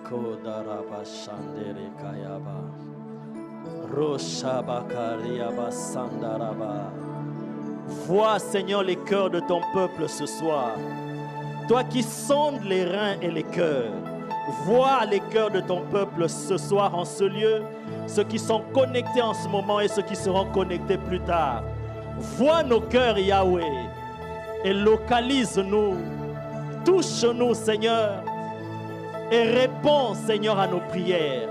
Kodaraba Shandere Kayaba. Roshabakariaba Sandaraba. Vois, Seigneur, les cœurs de ton peuple ce soir. Toi qui sondes les reins et les cœurs, vois les cœurs de ton peuple ce soir en ce lieu, ceux qui sont connectés en ce moment et ceux qui seront connectés plus tard. Vois nos cœurs, Yahweh, et localise-nous. Touche-nous, Seigneur, et réponds, Seigneur, à nos prières.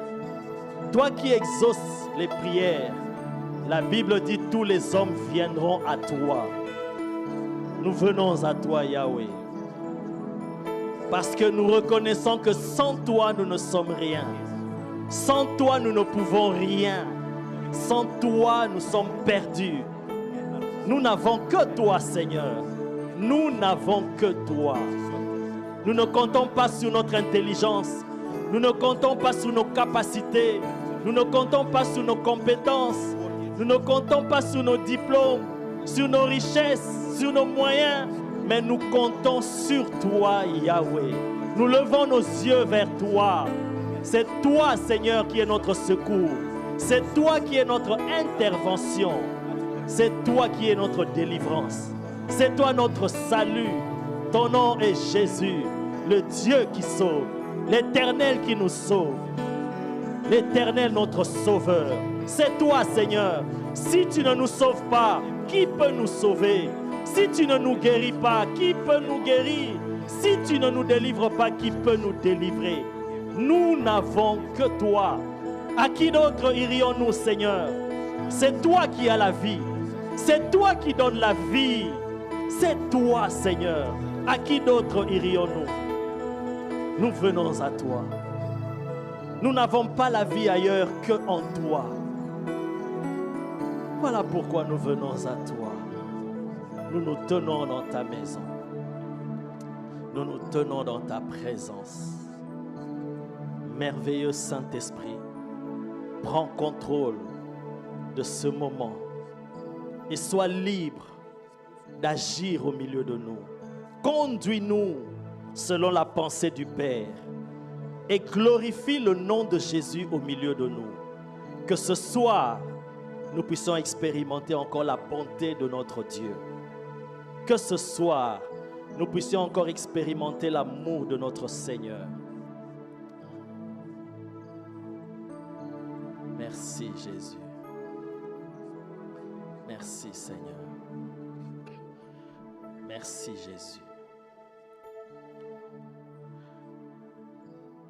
Toi qui exauces les prières, la Bible dit tous les hommes viendront à toi. Nous venons à toi, Yahweh, parce que nous reconnaissons que sans toi, nous ne sommes rien. Sans toi, nous ne pouvons rien. Sans toi, nous sommes perdus. Nous n'avons que toi, Seigneur. Nous n'avons que toi. Nous ne comptons pas sur notre intelligence. Nous ne comptons pas sur nos capacités. Nous ne comptons pas sur nos compétences. Nous ne comptons pas sur nos diplômes, sur nos richesses, sur nos moyens. Mais nous comptons sur toi, Yahweh. Nous levons nos yeux vers toi. C'est toi, Seigneur, qui est notre secours. C'est toi qui est notre intervention. C'est toi qui est notre délivrance. C'est toi notre salut. Ton nom est Jésus, le Dieu qui sauve, l'Éternel qui nous sauve, l'Éternel notre Sauveur. C'est toi, Seigneur. Si tu ne nous sauves pas, qui peut nous sauver? Si tu ne nous guéris pas, qui peut nous guérir? Si tu ne nous délivres pas, qui peut nous délivrer? Nous n'avons que toi. À qui d'autre irions-nous, Seigneur? C'est toi qui as la vie. C'est toi qui donnes la vie. C'est toi, Seigneur. À qui d'autre irions-nous? Nous venons à toi. Nous n'avons pas la vie ailleurs qu'en toi. Voilà pourquoi nous venons à toi. Nous nous tenons dans ta maison. Nous nous tenons dans ta présence. Merveilleux Saint-Esprit, prends contrôle de ce moment et sois libre d'agir au milieu de nous. Conduis-nous selon la pensée du Père et glorifie le nom de Jésus au milieu de nous. Que ce soir, nous puissions expérimenter encore la bonté de notre Dieu. Que ce soir, nous puissions encore expérimenter l'amour de notre Seigneur. Merci Jésus. Merci Seigneur. Merci Jésus.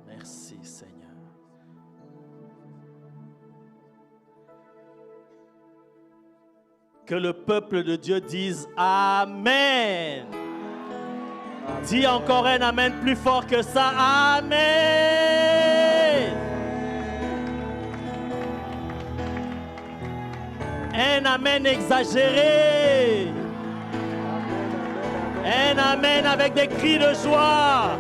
Merci Seigneur. Que le peuple de Dieu dise Amen. Dis encore un Amen plus fort que ça. Amen. Un Amen exagéré. Un Amen avec des cris de joie.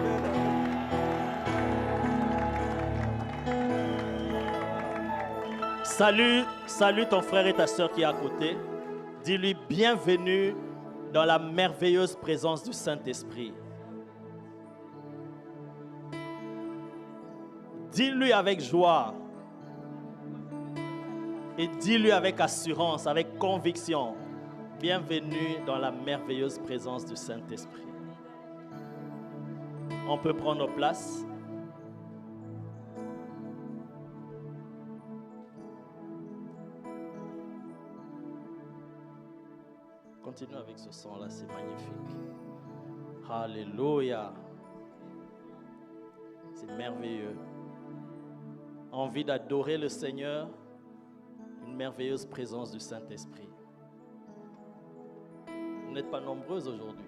Salut ton frère et ta soeur qui est à côté. Dis-lui bienvenue dans la merveilleuse présence du Saint-Esprit. Dis-lui avec joie et dis-lui avec assurance, avec conviction, bienvenue dans la merveilleuse présence du Saint-Esprit. On peut prendre place. Continue avec ce son-là, c'est magnifique. Alléluia. C'est merveilleux. Envie d'adorer le Seigneur, une merveilleuse présence du Saint-Esprit. Vous n'êtes pas nombreux aujourd'hui.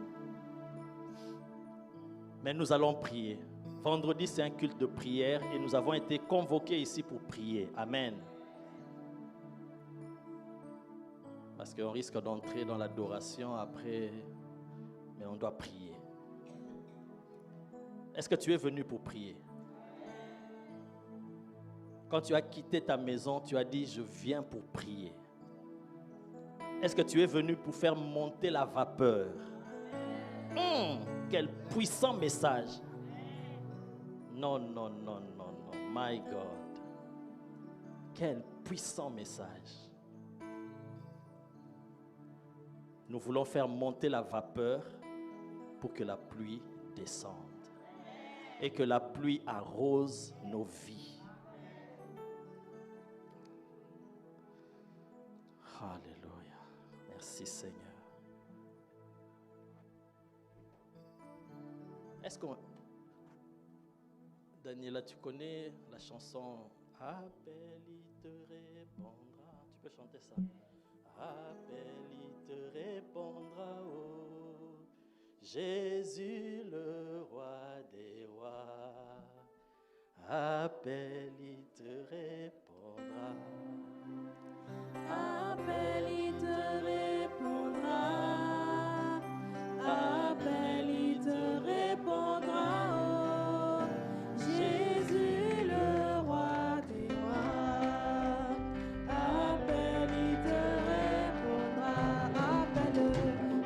Mais nous allons prier. Vendredi, c'est un culte de prière et nous avons été convoqués ici pour prier. Amen. Parce qu'on risque d'entrer dans l'adoration après, mais on doit prier. Est-ce que tu es venu pour prier? Quand tu as quitté ta maison, tu as dit, je viens pour prier. Est-ce que tu es venu pour faire monter la vapeur? Quel puissant message! Non, non, non, non, non. My God. Quel puissant message. Nous voulons faire monter la vapeur pour que la pluie descende et que la pluie arrose nos vies. Alléluia. Merci Seigneur. Est-ce que Daniela, tu connais la chanson Appelle, il te répondra. Tu peux chanter ça. Appelle, il te répondra. Oh, Jésus le roi des rois. Appelle, il te répondra. Appelle, il te répondra. Appelle, il te répondra. Oh, Jésus le roi des rois. Appelle, il te répondra.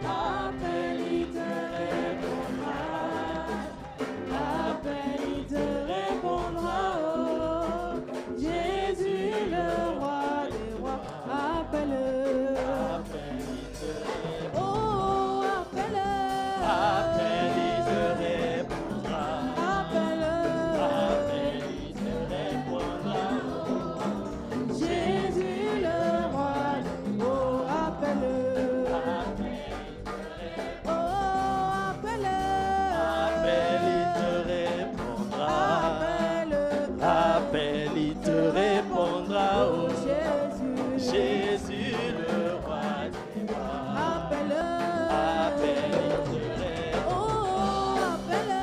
Appelle, il te répondra. Appelle, il te répondra. Oh, Jésus le roi des rois. Appelle. Oh, appelle. Appelle, il te répondra. Appelle. Appelle, il te répondra. Jésus le roi. Oh, appelle. Oh, appelle. Appelle, il te répondra. Appelle. Appelle, il te répondra. Oh, Jésus. Jésus le roi des rois. Appelle. Appelle, il te répondra. Oh, appelle.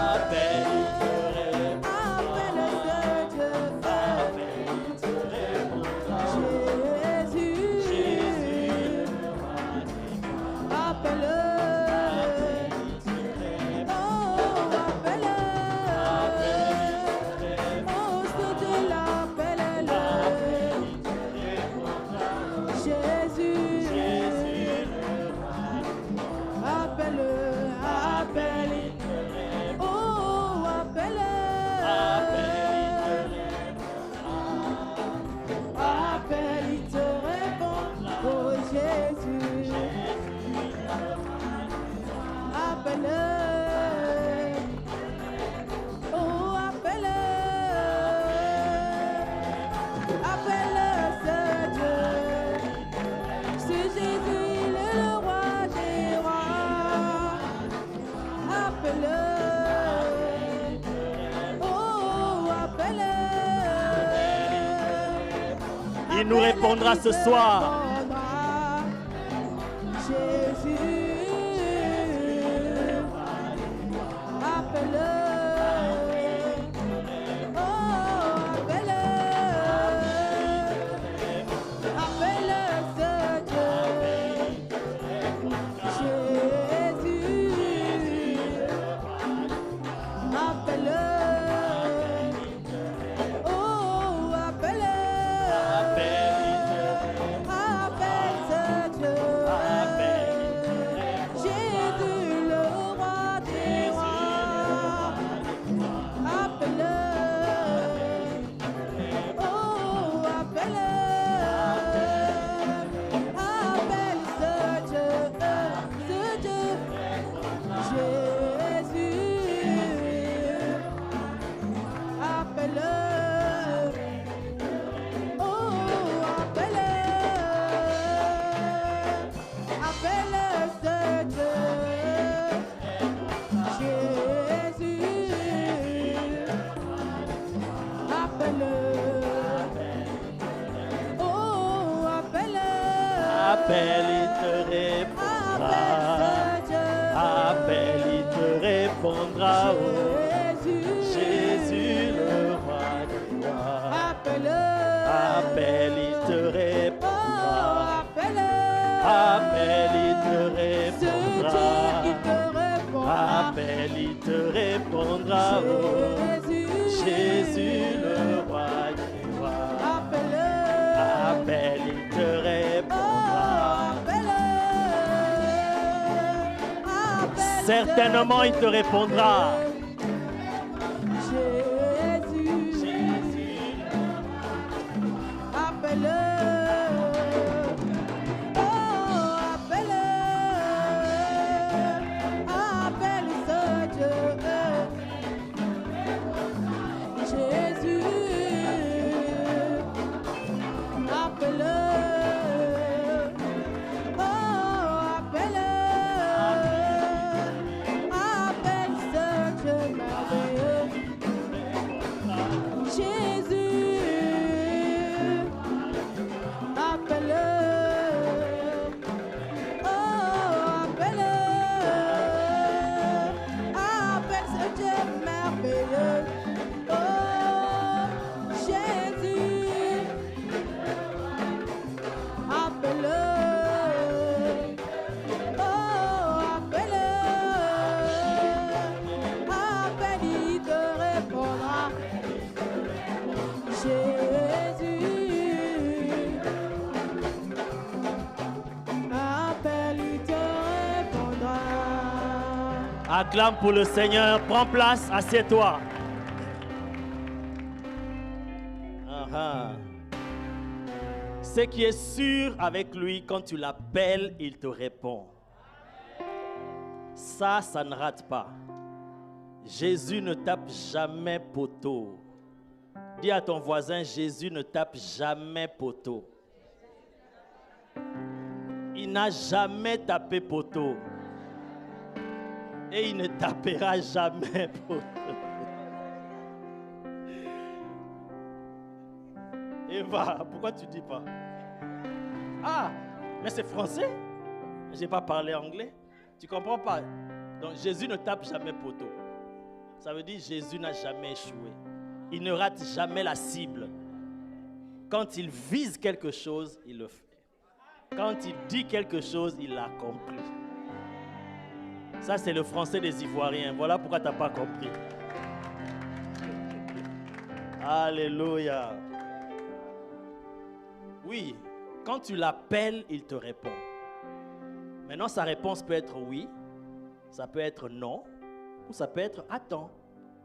Appelle, il te répondra. Appelle ce Dieu. Appelle, il te répondra. Jésus. Jésus le roi des rois. Appelle. Il te répondra. Oh, appelle. Oh, ce Dieu l'appelle. Il te répondra. Jésus. Jésus le roi. Appelle. Appelle. Il te répondra. Oh, appelle. Appelle, il te répondra. Appelle, il te répond. Oh, Jésus. Appelle. Oh, appelle. Appelle ce Dieu. Ce Jésus, il est le roi des rois. Appelle. Oh, appelle. Il nous répondra ce soir. Jésus, appelle. Oh, appelle. Appelle ce Dieu. Jésus, appelle. Oh, appelle. Appelle ce Dieu. Jésus le roi des rois. Appelle. Oh, appelle. Appelle ce Dieu. Jésus. Appelle. Oh, appelle. Appelle ce Dieu. Jésus. Appelle. Oh, appelle. Appelle, il te répondra. Appelle, il te répondra. Oh, Jésus le roi des rois. Appelle. Appelle, il te répondra. Appelle. Appelle, il te Ce Dieu, répondra. il te répondra. Appelle, il te répondra. Oh, Jésus le roi des rois. Appelle. Appelle, il te répondra. Appelle. Appelle. Certainement, il te répondra. Acclame pour le Seigneur. Prends place, assieds-toi. Ce qui est sûr avec lui, quand tu l'appelles, il te répond. Ça ne rate pas. Jésus ne tape jamais poteau. Dis à ton voisin, Jésus ne tape jamais poteau. Il n'a jamais tapé poteau. Et il ne tapera jamais poteau. Eva, pourquoi tu dis pas? Ah, mais c'est français. Je n'ai pas parlé anglais. Tu comprends pas? Donc Jésus ne tape jamais poteau. Ça veut dire Jésus n'a jamais échoué. Il ne rate jamais la cible. Quand il vise quelque chose, il le fait. Quand il dit quelque chose, il l'accomplit. Ça, c'est le français des Ivoiriens. Voilà pourquoi tu n'as pas compris. Alléluia. Oui, quand tu l'appelles, il te répond. Maintenant, sa réponse peut être oui, ça peut être non, ou ça peut être attends.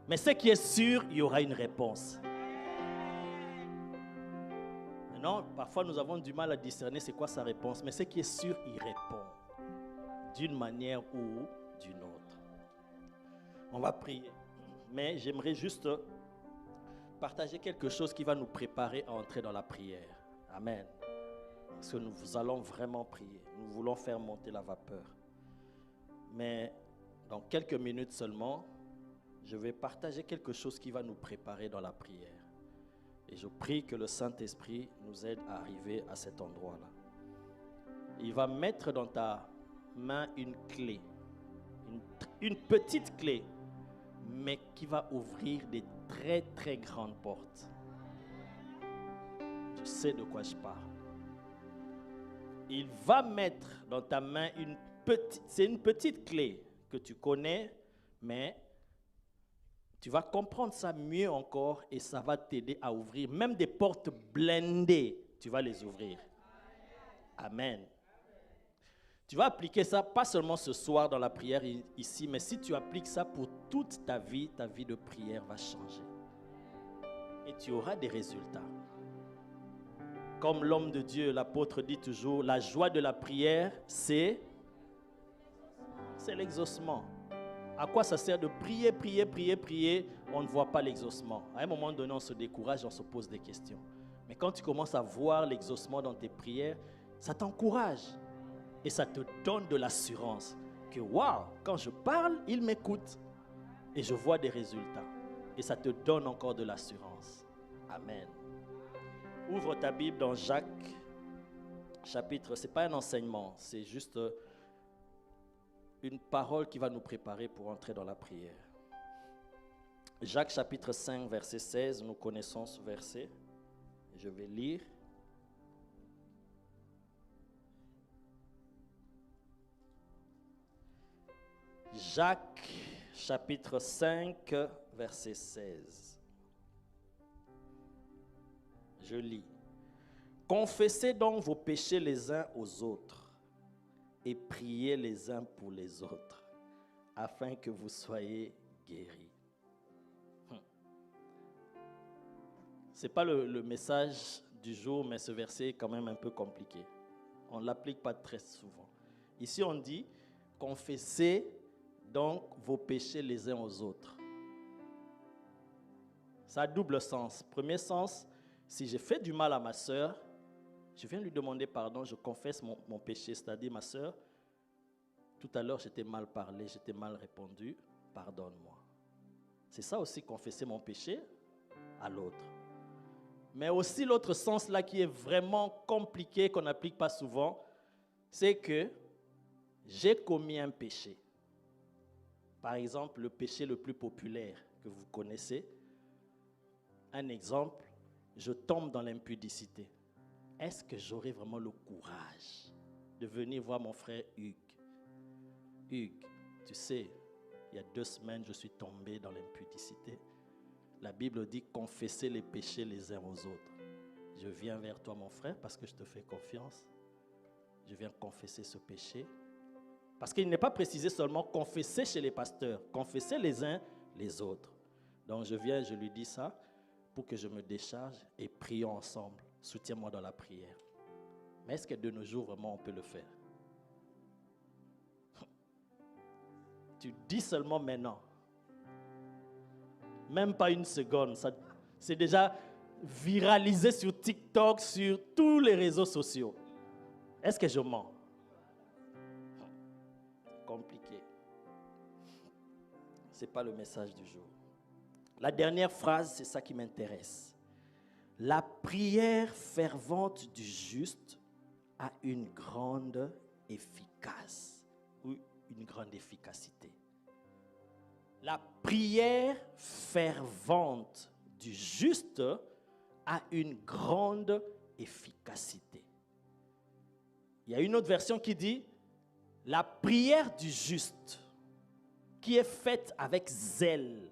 Mais ce qui est sûr, il y aura une réponse. Maintenant, parfois nous avons du mal à discerner c'est quoi sa réponse, mais ce qui est sûr, il répond d'une manière ou d'une autre. On va prier, mais j'aimerais juste partager quelque chose qui va nous préparer à entrer dans la prière. Amen. Parce que nous allons vraiment prier. Nous voulons faire monter la vapeur. Mais dans quelques minutes seulement, je vais partager quelque chose qui va nous préparer dans la prière. Et je prie que le Saint-Esprit nous aide à arriver à cet endroit-là. Il va mettre dans ta main une clé. Une petite clé, mais qui va ouvrir des très très grandes portes. Je sais de quoi je parle. Il va mettre dans ta main c'est une petite clé que tu connais, mais tu vas comprendre ça mieux encore et ça va t'aider à ouvrir même des portes blindées. Tu vas les ouvrir. Amen. Tu vas appliquer ça pas seulement ce soir dans la prière ici, mais si tu appliques ça pour toute ta vie de prière va changer. Et tu auras des résultats. Comme l'homme de Dieu, l'apôtre dit toujours, la joie de la prière, c'est l'exaucement. À quoi ça sert de prier, prier, prier, prier, on ne voit pas l'exaucement. À un moment donné, on se décourage, on se pose des questions. Mais quand tu commences à voir l'exaucement dans tes prières, ça t'encourage et ça te donne de l'assurance que waouh, quand je parle, il m'écoute et je vois des résultats. Et ça te donne encore de l'assurance. Amen. Ouvre ta Bible dans Jacques, chapitre, ce n'est pas un enseignement, c'est juste une parole qui va nous préparer pour entrer dans la prière. Jacques, chapitre 5, verset 16, nous connaissons ce verset. Je vais lire. Jacques, chapitre 5, verset 16. Je lis. Confessez donc vos péchés les uns aux autres et priez les uns pour les autres, afin que vous soyez guéris. Ce n'est pas le message du jour, mais ce verset est quand même un peu compliqué. On ne l'applique pas très souvent. Ici, on dit, confessez donc vos péchés les uns aux autres. Ça a double sens. Premier sens, si j'ai fait du mal à ma sœur, je viens lui demander pardon, je confesse mon péché, c'est-à-dire ma sœur, tout à l'heure j'étais mal parlé, j'étais mal répondu, pardonne-moi. C'est ça aussi, confesser mon péché à l'autre. Mais aussi l'autre sens là qui est vraiment compliqué, qu'on n'applique pas souvent, c'est que j'ai commis un péché. Par exemple, le péché le plus populaire que vous connaissez. Un exemple, je tombe dans l'impudicité. Est-ce que j'aurai vraiment le courage de venir voir mon frère Hugues? Hugues, tu sais, il y a 2 semaines, je suis tombé dans l'impudicité. La Bible dit confesser les péchés les uns aux autres. Je viens vers toi, mon frère, parce que je te fais confiance. Je viens confesser ce péché. Parce qu'il n'est pas précisé seulement confesser chez les pasteurs, confesser les uns les autres. Donc je viens, je lui dis ça pour que je me décharge et prions ensemble. Soutiens-moi dans la prière. Mais est-ce que de nos jours, vraiment, on peut le faire? Tu dis seulement maintenant. Même pas une seconde. C'est déjà viralisé sur TikTok, sur tous les réseaux sociaux. Est-ce que je mens? Compliqué. Ce n'est pas le message du jour. La dernière phrase, c'est ça qui m'intéresse. La prière fervente du juste a une grande efficace ou une grande efficacité. La prière fervente du juste a une grande efficacité. Il y a une autre version qui dit la prière du juste qui est faite avec zèle,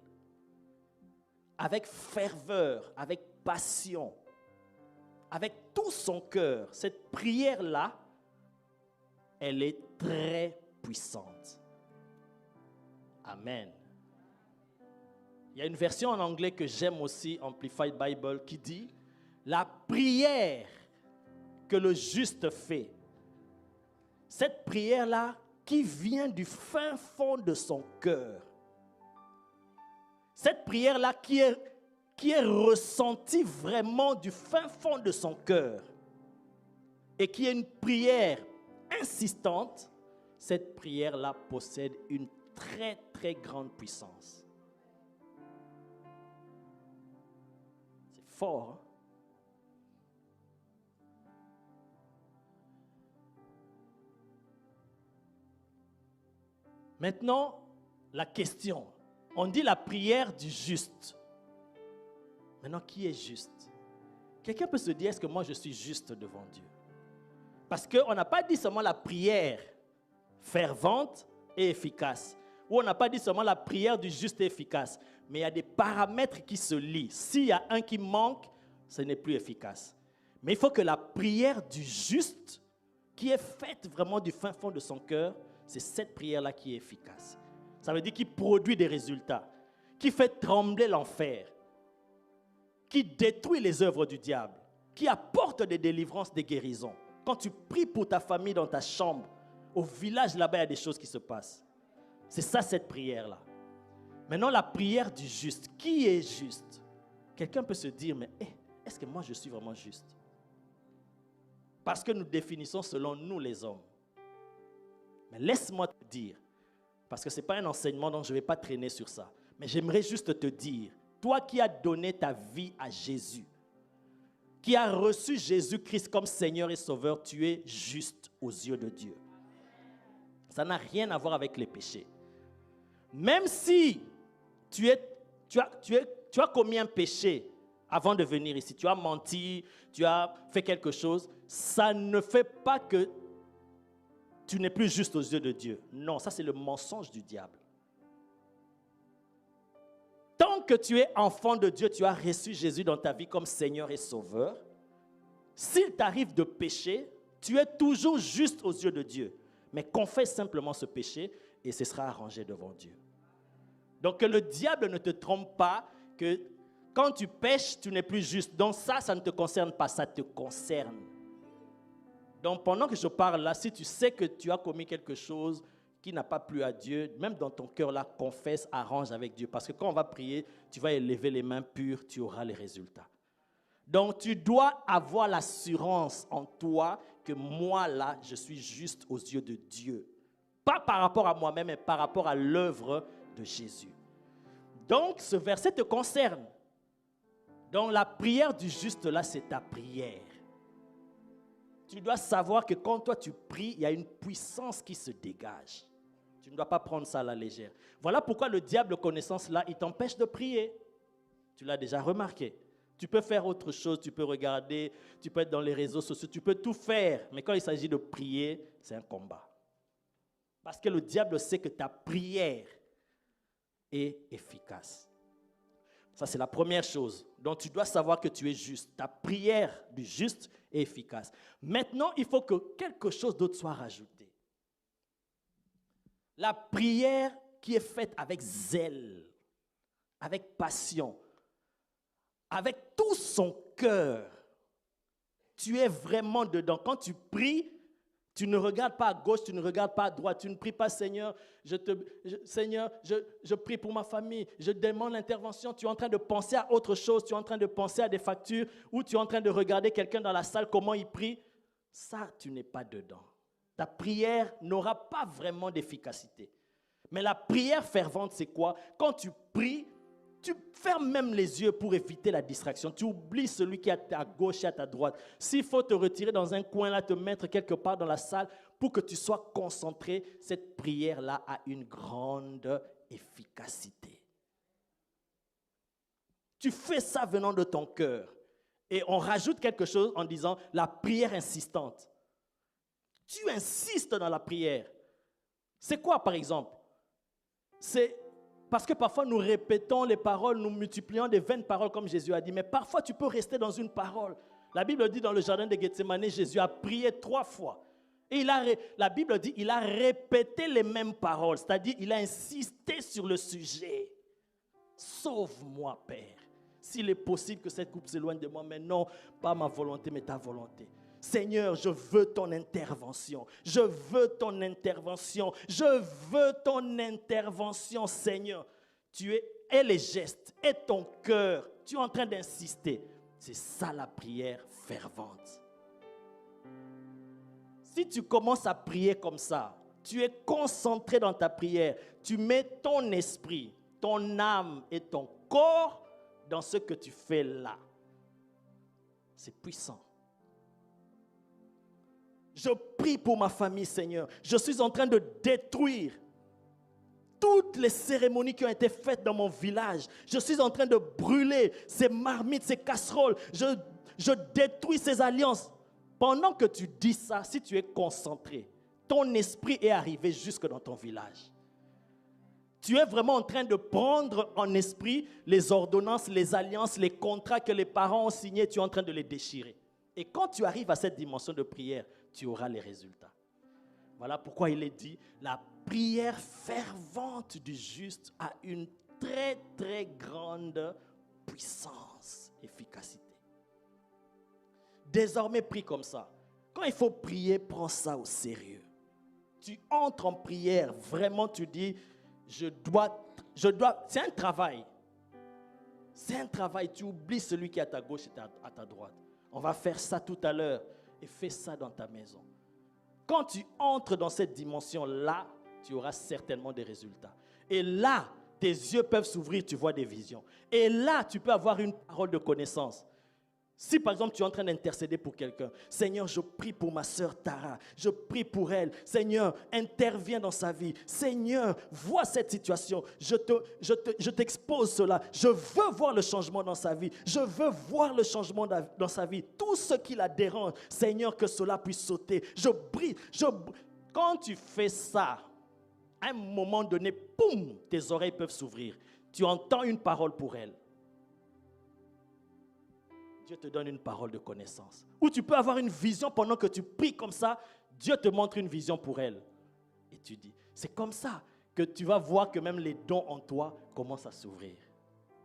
avec ferveur, avec passion, avec tout son cœur, cette prière-là, elle est très puissante. Amen. Il y a une version en anglais que j'aime aussi, Amplified Bible, qui dit « La prière que le juste fait, cette prière-là qui vient du fin fond de son cœur, cette prière-là qui est ressentie vraiment du fin fond de son cœur et qui est une prière insistante, cette prière-là possède une très, très grande puissance. » C'est fort, hein? Maintenant, la question. On dit la prière du juste. Maintenant, qui est juste? Quelqu'un peut se dire, est-ce que moi je suis juste devant Dieu? Parce qu'on n'a pas dit seulement la prière fervente et efficace. Ou on n'a pas dit seulement la prière du juste et efficace. Mais il y a des paramètres qui se lient. S'il y a un qui manque, ce n'est plus efficace. Mais il faut que la prière du juste, qui est faite vraiment du fin fond de son cœur, c'est cette prière-là qui est efficace. Ça veut dire qu'il produit des résultats, qui fait trembler l'enfer, qui détruit les œuvres du diable, qui apporte des délivrances, des guérisons. Quand tu pries pour ta famille dans ta chambre, au village là-bas, il y a des choses qui se passent. C'est ça, cette prière-là. Maintenant, la prière du juste. Qui est juste? Quelqu'un peut se dire, mais est-ce que moi je suis vraiment juste? Parce que nous définissons selon nous les hommes. Mais laisse-moi te dire, parce que ce n'est pas un enseignement, donc je ne vais pas traîner sur ça. Mais j'aimerais juste te dire, toi qui as donné ta vie à Jésus, qui as reçu Jésus-Christ comme Seigneur et Sauveur, tu es juste aux yeux de Dieu. Ça n'a rien à voir avec les péchés. Même si tu as commis un péché avant de venir ici, tu as menti, tu as fait quelque chose, ça ne fait pas que tu n'es plus juste aux yeux de Dieu. Non, ça c'est le mensonge du diable. Tant que tu es enfant de Dieu, tu as reçu Jésus dans ta vie comme Seigneur et Sauveur. S'il t'arrive de pécher, tu es toujours juste aux yeux de Dieu. Mais confesse simplement ce péché et ce sera arrangé devant Dieu. Donc que le diable ne te trompe pas, que quand tu pêches, tu n'es plus juste. Donc ça ne te concerne pas, ça te concerne. Donc pendant que je parle là, si tu sais que tu as commis quelque chose qui n'a pas plu à Dieu, même dans ton cœur là, confesse, arrange avec Dieu. Parce que quand on va prier, tu vas élever les mains pures, tu auras les résultats. Donc tu dois avoir l'assurance en toi que moi là, je suis juste aux yeux de Dieu. Pas par rapport à moi-même, mais par rapport à l'œuvre de Jésus. Donc ce verset te concerne. Donc la prière du juste là, c'est ta prière. Tu dois savoir que quand toi tu pries, il y a une puissance qui se dégage. Tu ne dois pas prendre ça à la légère. Voilà pourquoi le diable, connaissant cela, il t'empêche de prier. Tu l'as déjà remarqué. Tu peux faire autre chose, tu peux regarder, tu peux être dans les réseaux sociaux, tu peux tout faire. Mais quand il s'agit de prier, c'est un combat. Parce que le diable sait que ta prière est efficace. Ça, c'est la première chose. Donc, tu dois savoir que tu es juste. Ta prière du juste est efficace. Maintenant, il faut que quelque chose d'autre soit rajouté. La prière qui est faite avec zèle, avec passion, avec tout son cœur. Tu es vraiment dedans. Quand tu pries, tu ne regardes pas à gauche, tu ne regardes pas à droite. Tu ne pries pas, Seigneur, je prie pour ma famille, je demande l'intervention. Tu es en train de penser à autre chose, tu es en train de penser à des factures, ou tu es en train de regarder quelqu'un dans la salle, comment il prie. Ça, tu n'es pas dedans. Ta prière n'aura pas vraiment d'efficacité. Mais la prière fervente, c'est quoi? Quand tu pries, tu fermes même les yeux pour éviter la distraction. Tu oublies celui qui est à gauche et à ta droite. S'il faut te retirer dans un coin là, te mettre quelque part dans la salle pour que tu sois concentré, cette prière-là a une grande efficacité. Tu fais ça venant de ton cœur. Et on rajoute quelque chose en disant la prière insistante. Tu insistes dans la prière. C'est quoi par exemple? C'est parce que parfois nous répétons les paroles, nous multiplions des vaines paroles comme Jésus a dit, mais parfois tu peux rester dans une parole. La Bible dit dans le jardin de Gethsémane, Jésus a prié 3 fois. Et la Bible dit il a répété les mêmes paroles, c'est-à-dire il a insisté sur le sujet. Sauve-moi, Père. S'il est possible que cette coupe s'éloigne de moi, mais non, pas ma volonté, mais ta volonté. Seigneur, je veux ton intervention. Je veux ton intervention. Je veux ton intervention, Seigneur. Et les gestes, et ton cœur, tu es en train d'insister. C'est ça la prière fervente. Si tu commences à prier comme ça, tu es concentré dans ta prière, tu mets ton esprit, ton âme et ton corps dans ce que tu fais là. C'est puissant. Je prie pour ma famille, Seigneur. Je suis en train de détruire toutes les cérémonies qui ont été faites dans mon village. Je suis en train de brûler ces marmites, ces casseroles. Je détruis ces alliances. Pendant que tu dis ça, si tu es concentré, ton esprit est arrivé jusque dans ton village. Tu es vraiment en train de prendre en esprit les ordonnances, les alliances, les contrats que les parents ont signés. Tu es en train de les déchirer. Et quand tu arrives à cette dimension de prière, tu auras les résultats. Voilà pourquoi il est dit, la prière fervente du juste a une très très grande puissance, efficacité. Désormais, prie comme ça. Quand il faut prier, prends ça au sérieux. Tu entres en prière, vraiment tu dis, je dois, c'est un travail. C'est un travail, tu oublies celui qui est à ta gauche et à ta droite. On va faire ça tout à l'heure et fais ça dans ta maison. Quand tu entres dans cette dimension-là, tu auras certainement des résultats. Et là, tes yeux peuvent s'ouvrir, tu vois des visions. Et là, tu peux avoir une parole de connaissance. Si par exemple tu es en train d'intercéder pour quelqu'un, Seigneur, je prie pour ma sœur Tara, je prie pour elle, Seigneur, interviens dans sa vie, Seigneur, vois cette situation, je t'expose cela, je veux voir le changement dans sa vie, je veux voir le changement dans sa vie, tout ce qui la dérange, Seigneur, que cela puisse sauter, je brille. Quand tu fais ça, à un moment donné, boum, tes oreilles peuvent s'ouvrir, tu entends une parole pour elle. Dieu te donne une parole de connaissance. Ou tu peux avoir une vision pendant que tu pries comme ça. Dieu te montre une vision pour elle. Et tu dis, c'est comme ça que tu vas voir que même les dons en toi commencent à s'ouvrir.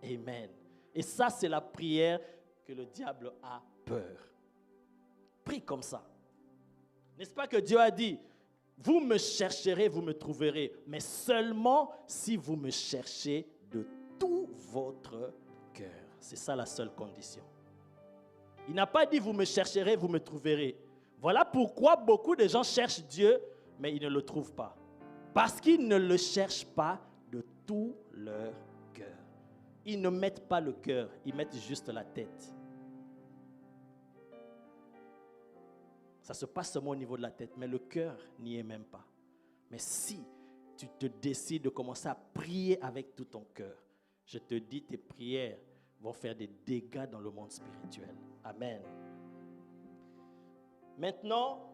Amen. Et ça, c'est la prière que le diable a peur. Prie comme ça. N'est-ce pas que Dieu a dit, vous me chercherez, vous me trouverez, mais seulement si vous me cherchez de tout votre cœur. C'est ça la seule condition. Il n'a pas dit, vous me chercherez, vous me trouverez. Voilà pourquoi beaucoup de gens cherchent Dieu, mais ils ne le trouvent pas. Parce qu'ils ne le cherchent pas de tout leur cœur. Ils ne mettent pas le cœur, ils mettent juste la tête. Ça se passe seulement au niveau de la tête, mais le cœur n'y est même pas. Mais si tu te décides de commencer à prier avec tout ton cœur, je te dis, tes prières vont faire des dégâts dans le monde spirituel. Amen. Maintenant,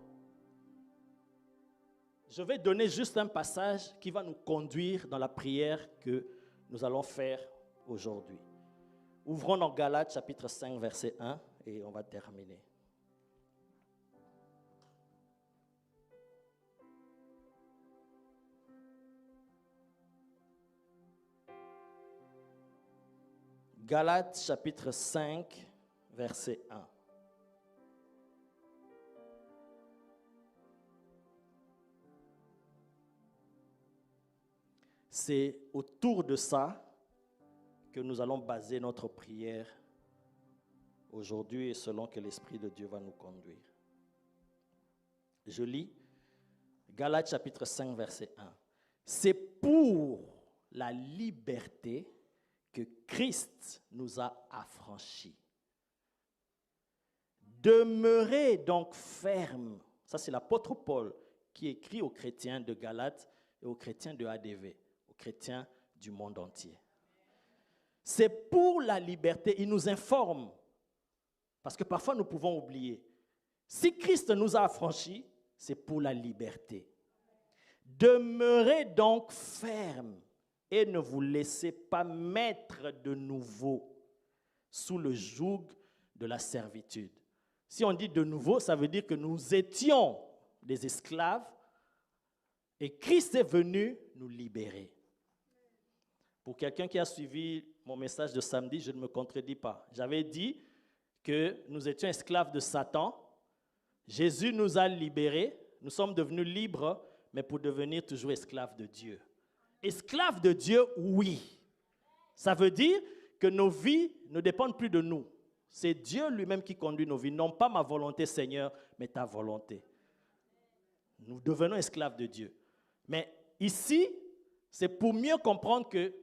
je vais donner juste un passage qui va nous conduire dans la prière que nous allons faire aujourd'hui. Ouvrons dans Galates chapitre 5, verset 1 et on va terminer. Galates chapitre 5, verset 1. C'est autour de ça que nous allons baser notre prière aujourd'hui et selon que l'Esprit de Dieu va nous conduire. Je lis Galates chapitre 5, verset 1. C'est pour la liberté que Christ nous a affranchis. Demeurez donc fermes. Ça, c'est l'apôtre Paul qui écrit aux chrétiens de Galates et aux chrétiens de ADV, aux chrétiens du monde entier. C'est pour la liberté. Il nous informe, parce que parfois nous pouvons oublier. Si Christ nous a affranchis, c'est pour la liberté. Demeurez donc fermes et ne vous laissez pas mettre de nouveau sous le joug de la servitude. Si on dit de nouveau, ça veut dire que nous étions des esclaves et Christ est venu nous libérer. Pour quelqu'un qui a suivi mon message de samedi, je ne me contredis pas. J'avais dit que nous étions esclaves de Satan. Jésus nous a libérés. Nous sommes devenus libres, mais pour devenir toujours esclaves de Dieu. Esclaves de Dieu, oui. Ça veut dire que nos vies ne dépendent plus de nous. C'est Dieu lui-même qui conduit nos vies. Non pas ma volonté, Seigneur, mais ta volonté. Nous devenons esclaves de Dieu. Mais ici, c'est pour mieux comprendre que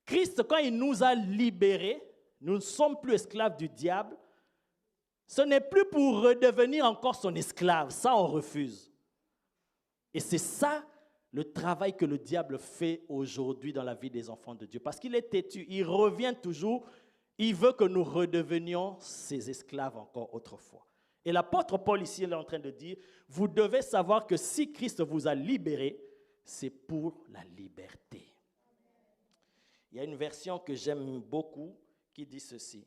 Christ, quand il nous a libérés, nous ne sommes plus esclaves du diable. Ce n'est plus pour redevenir encore son esclave. Ça, on refuse. Et c'est ça le travail que le diable fait aujourd'hui dans la vie des enfants de Dieu. Parce qu'il est têtu, il revient toujours, il veut que nous redevenions ses esclaves encore autrefois. Et l'apôtre Paul ici, il est en train de dire, vous devez savoir que si Christ vous a libérés, c'est pour la liberté. Il y a une version que j'aime beaucoup qui dit ceci.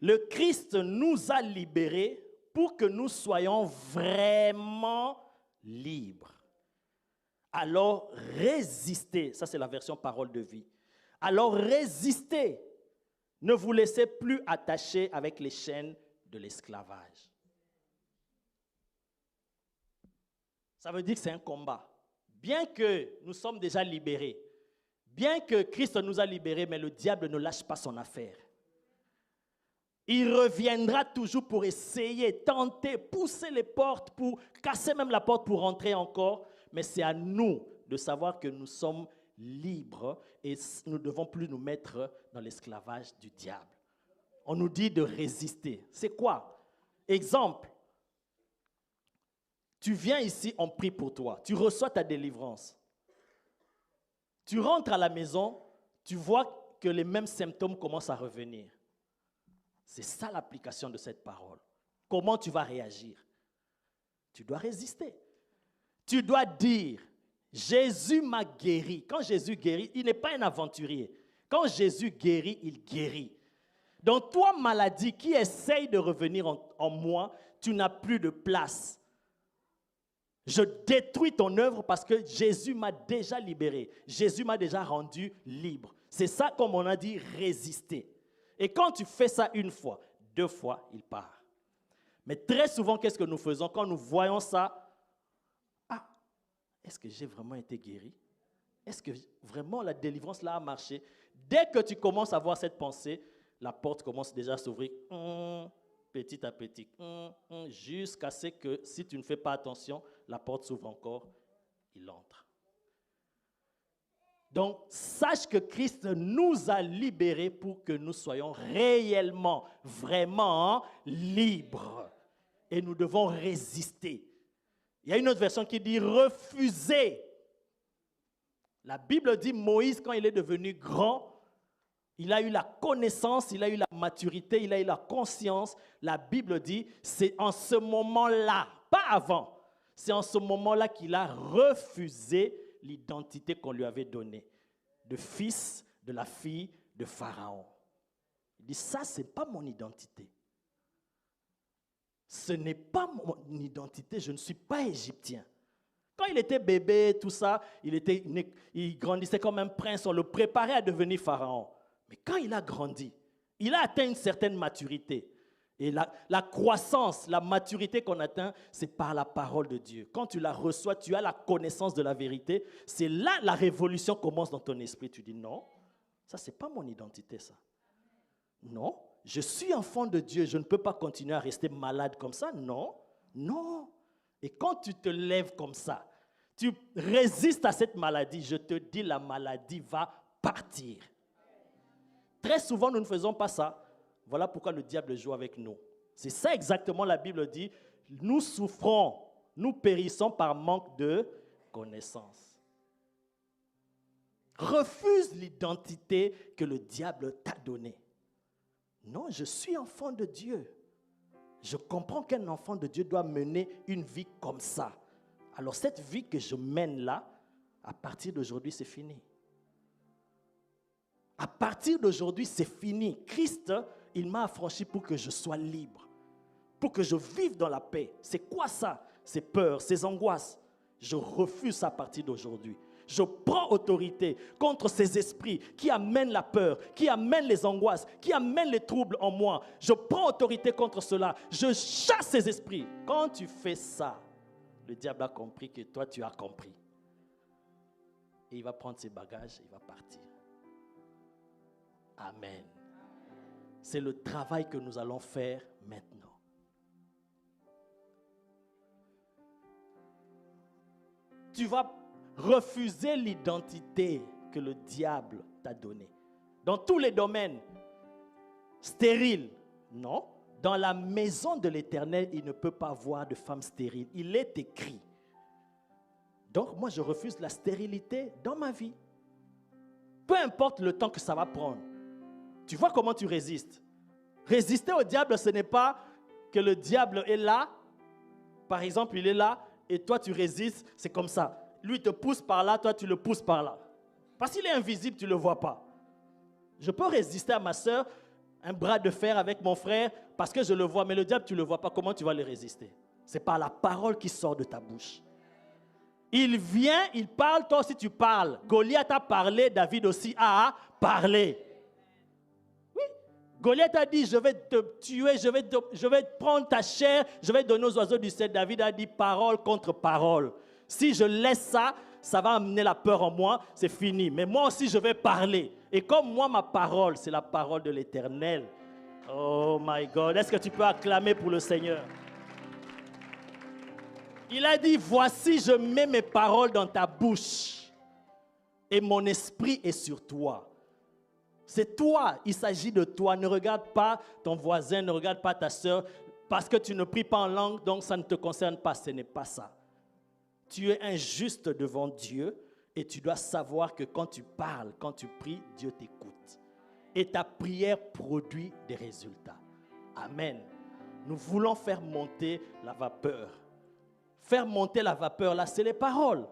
Le Christ nous a libérés pour que nous soyons vraiment libres. Alors résistez, ça c'est la version parole de vie. Alors résistez, ne vous laissez plus attacher avec les chaînes de l'esclavage. Ça veut dire que c'est un combat. Bien que nous sommes déjà libérés, bien que Christ nous a libérés, mais le diable ne lâche pas son affaire. Il reviendra toujours pour essayer, tenter, pousser les portes, pour casser même la porte pour rentrer encore. Mais c'est à nous de savoir que nous sommes libres et nous ne devons plus nous mettre dans l'esclavage du diable. On nous dit de résister. C'est quoi? Exemple, tu viens ici, on prie pour toi. Tu reçois ta délivrance. Tu rentres à la maison, tu vois que les mêmes symptômes commencent à revenir. C'est ça l'application de cette parole. Comment tu vas réagir? Tu dois résister. Tu dois dire, Jésus m'a guéri. Quand Jésus guérit, il n'est pas un aventurier. Quand Jésus guérit, il guérit. Donc toi, maladie qui essaye de revenir en moi, tu n'as plus de place. Je détruis ton œuvre parce que Jésus m'a déjà libéré. Jésus m'a déjà rendu libre. C'est ça, comme on a dit, résister. Et quand tu fais ça une fois, deux fois, il part. Mais très souvent, qu'est-ce que nous faisons quand nous voyons ça? Ah, est-ce que j'ai vraiment été guéri? Est-ce que vraiment la délivrance là a marché? Dès que tu commences à avoir cette pensée, la porte commence déjà à s'ouvrir petit à petit, jusqu'à ce que si tu ne fais pas attention, la porte s'ouvre encore, il entre. Donc, sache que Christ nous a libérés pour que nous soyons réellement, vraiment libres. Et nous devons résister. Il y a une autre version qui dit refuser. La Bible dit Moïse, quand il est devenu grand, il a eu la connaissance, il a eu la maturité, il a eu la conscience. La Bible dit, c'est en ce moment-là, pas avant, c'est en ce moment-là qu'il a refusé l'identité qu'on lui avait donnée, de fils de la fille de Pharaon. Il dit, ça, ce n'est pas mon identité. Ce n'est pas mon identité, je ne suis pas égyptien. Quand il était bébé, tout ça, il grandissait comme un prince, on le préparait à devenir pharaon. Mais quand il a grandi, il a atteint une certaine maturité. Et la croissance, la maturité qu'on atteint, c'est par la parole de Dieu. Quand tu la reçois, tu as la connaissance de la vérité. C'est là la révolution commence dans ton esprit. Tu dis non, ça c'est pas mon identité ça. Non, je suis enfant de Dieu, je ne peux pas continuer à rester malade comme ça. Non, non. Et quand tu te lèves comme ça, tu résistes à cette maladie, je te dis la maladie va partir. Très souvent nous ne faisons pas ça. Voilà pourquoi le diable joue avec nous. C'est ça exactement la Bible dit. Nous souffrons, nous périssons par manque de connaissance. Refuse l'identité que le diable t'a donnée. Non, je suis enfant de Dieu. Je comprends qu'un enfant de Dieu doit mener une vie comme ça. Alors cette vie que je mène là, à partir d'aujourd'hui, c'est fini. À partir d'aujourd'hui, c'est fini. Christ, il m'a affranchi pour que je sois libre, pour que je vive dans la paix. C'est quoi ça? Ces peurs, ces angoisses. Je refuse ça à partir d'aujourd'hui. Je prends autorité contre ces esprits qui amènent la peur, qui amènent les angoisses, qui amènent les troubles en moi. Je prends autorité contre cela. Je chasse ces esprits. Quand tu fais ça, le diable a compris que toi, tu as compris. Et il va prendre ses bagages et il va partir. Amen. C'est le travail que nous allons faire maintenant. Tu vas refuser l'identité que le diable t'a donnée. Dans tous les domaines, stérile, non. Dans la maison de l'Éternel, il ne peut pas avoir de femme stérile. Il est écrit. Donc moi, je refuse la stérilité dans ma vie. Peu importe le temps que ça va prendre. Tu vois comment tu résistes. Résister au diable, ce n'est pas que le diable est là. Par exemple, il est là et toi tu résistes. C'est comme ça. Lui te pousse par là, toi tu le pousses par là. Parce qu'il est invisible, tu ne le vois pas. Je peux résister à ma soeur, un bras de fer avec mon frère, parce que je le vois. Mais le diable, tu ne le vois pas. Comment tu vas le résister? C'est par la parole qui sort de ta bouche. Il vient, il parle, toi aussi tu parles. Goliath a parlé, David aussi a parlé. Oui, Goliath a dit, je vais te tuer, je vais prendre ta chair, je vais donner aux oiseaux du ciel. David a dit, parole contre parole. Si je laisse ça, ça va amener la peur en moi, c'est fini. Mais moi aussi, je vais parler. Et comme moi, ma parole, c'est la parole de l'Éternel. Oh my God, est-ce que tu peux acclamer pour le Seigneur? Il a dit, voici, je mets mes paroles dans ta bouche et mon esprit est sur toi. C'est toi, il s'agit de toi. Ne regarde pas ton voisin, ne regarde pas ta soeur, parce que tu ne pries pas en langue, donc ça ne te concerne pas. Ce n'est pas ça. Tu es injuste devant Dieu et tu dois savoir que quand tu parles, quand tu pries, Dieu t'écoute. Et ta prière produit des résultats. Amen. Nous voulons faire monter la vapeur. Faire monter la vapeur, là, c'est les paroles.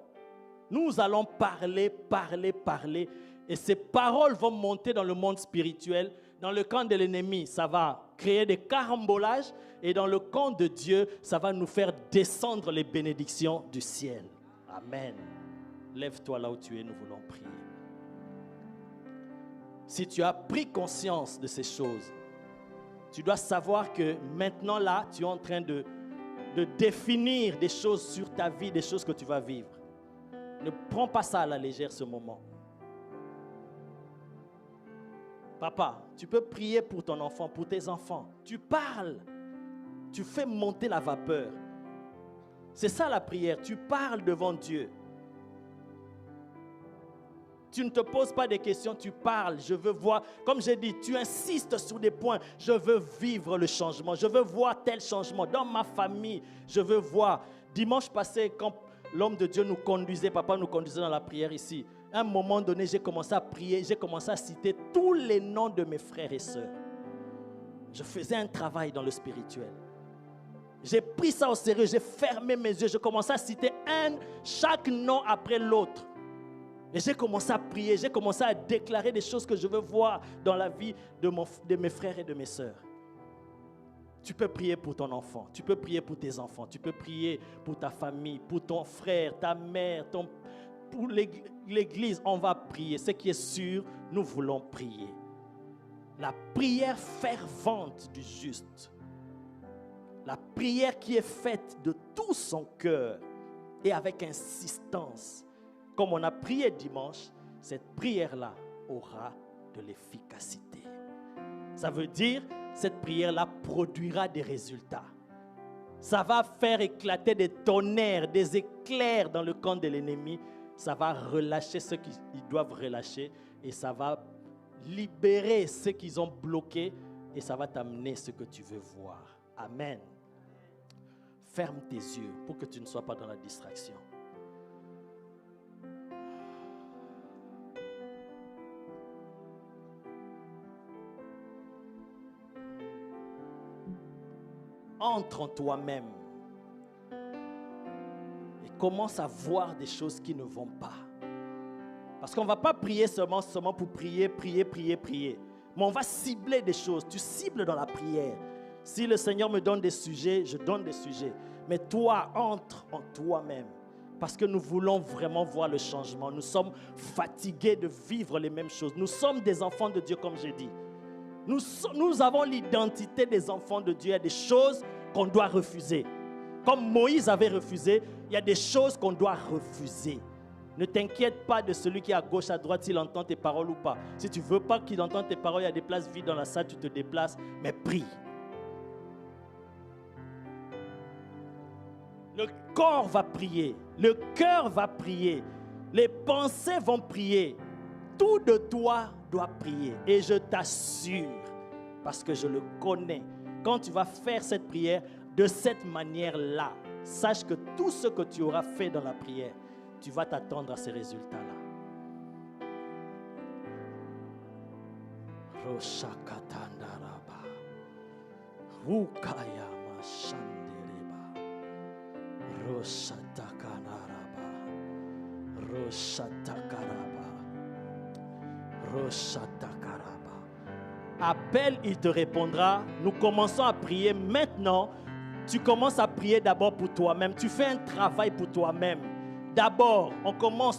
Nous allons parler, parler, parler. Et ces paroles vont monter dans le monde spirituel. Dans le camp de l'ennemi, ça va créer des carambolages. Et dans le camp de Dieu, ça va nous faire descendre les bénédictions du ciel. Amen. Lève-toi là où tu es, nous voulons prier. Si tu as pris conscience de ces choses, tu dois savoir que maintenant là, tu es en train de définir des choses sur ta vie, des choses que tu vas vivre. Ne prends pas ça à la légère ce moment. Papa, tu peux prier pour ton enfant, pour tes enfants. Tu parles. Tu fais monter la vapeur. C'est ça la prière. Tu parles devant Dieu. Tu ne te poses pas des questions, tu parles. Je veux voir, comme j'ai dit, tu insistes sur des points. Je veux vivre le changement. Je veux voir tel changement dans ma famille. Je veux voir. Dimanche passé, quand l'homme de Dieu nous conduisait, papa nous conduisait dans la prière ici, à un moment donné, j'ai commencé à prier, j'ai commencé à citer tous les noms de mes frères et sœurs. Je faisais un travail dans le spirituel. J'ai pris ça au sérieux, j'ai fermé mes yeux, j'ai commencé à citer chaque nom après l'autre. Et j'ai commencé à prier, j'ai commencé à déclarer des choses que je veux voir dans la vie de mes frères et de mes sœurs. Tu peux prier pour ton enfant, tu peux prier pour tes enfants, tu peux prier pour ta famille, pour ton frère, ta mère, pour l'église. On va prier. Ce qui est sûr, nous voulons prier. La prière fervente du juste, la prière qui est faite de tout son cœur et avec insistance, comme on a prié dimanche, cette prière-là aura de l'efficacité. Ça veut dire, cette prière-là produira des résultats. Ça va faire éclater des tonnerres, des éclairs dans le camp de l'ennemi. Ça va relâcher ceux qu'ils doivent relâcher et ça va libérer ceux qu'ils ont bloqués et ça va t'amener ce que tu veux voir. Amen. Ferme tes yeux pour que tu ne sois pas dans la distraction. Entre en toi-même et commence à voir des choses qui ne vont pas. Parce qu'on ne va pas prier seulement pour prier. Mais on va cibler des choses. Tu cibles dans la prière. Si le Seigneur me donne des sujets, je donne des sujets. Mais toi, entre en toi-même. Parce que nous voulons vraiment voir le changement. Nous sommes fatigués de vivre les mêmes choses. Nous sommes des enfants de Dieu, comme j'ai dit. Nous avons l'identité des enfants de Dieu. Il y a des choses qu'on doit refuser. Comme Moïse avait refusé, il y a des choses qu'on doit refuser. Ne t'inquiète pas de celui qui est à gauche, à droite, s'il entend tes paroles ou pas. Si tu ne veux pas qu'il entende tes paroles, il y a des places vides dans la salle, tu te déplaces, mais prie. Le corps va prier, le cœur va prier, les pensées vont prier. Tout de toi doit prier. Et je t'assure, parce que je le connais, quand tu vas faire cette prière de cette manière-là, sache que tout ce que tu auras fait dans la prière, tu vas t'attendre à ces résultats-là. Roshakatandaraba, Rukayama Shandireba, Roshatakanaraba, Roshatakaraba, Roshatakaraba. Appelle, il te répondra. Nous commençons à prier maintenant. Tu commences à prier d'abord pour toi-même. Tu fais un travail pour toi-même. D'abord,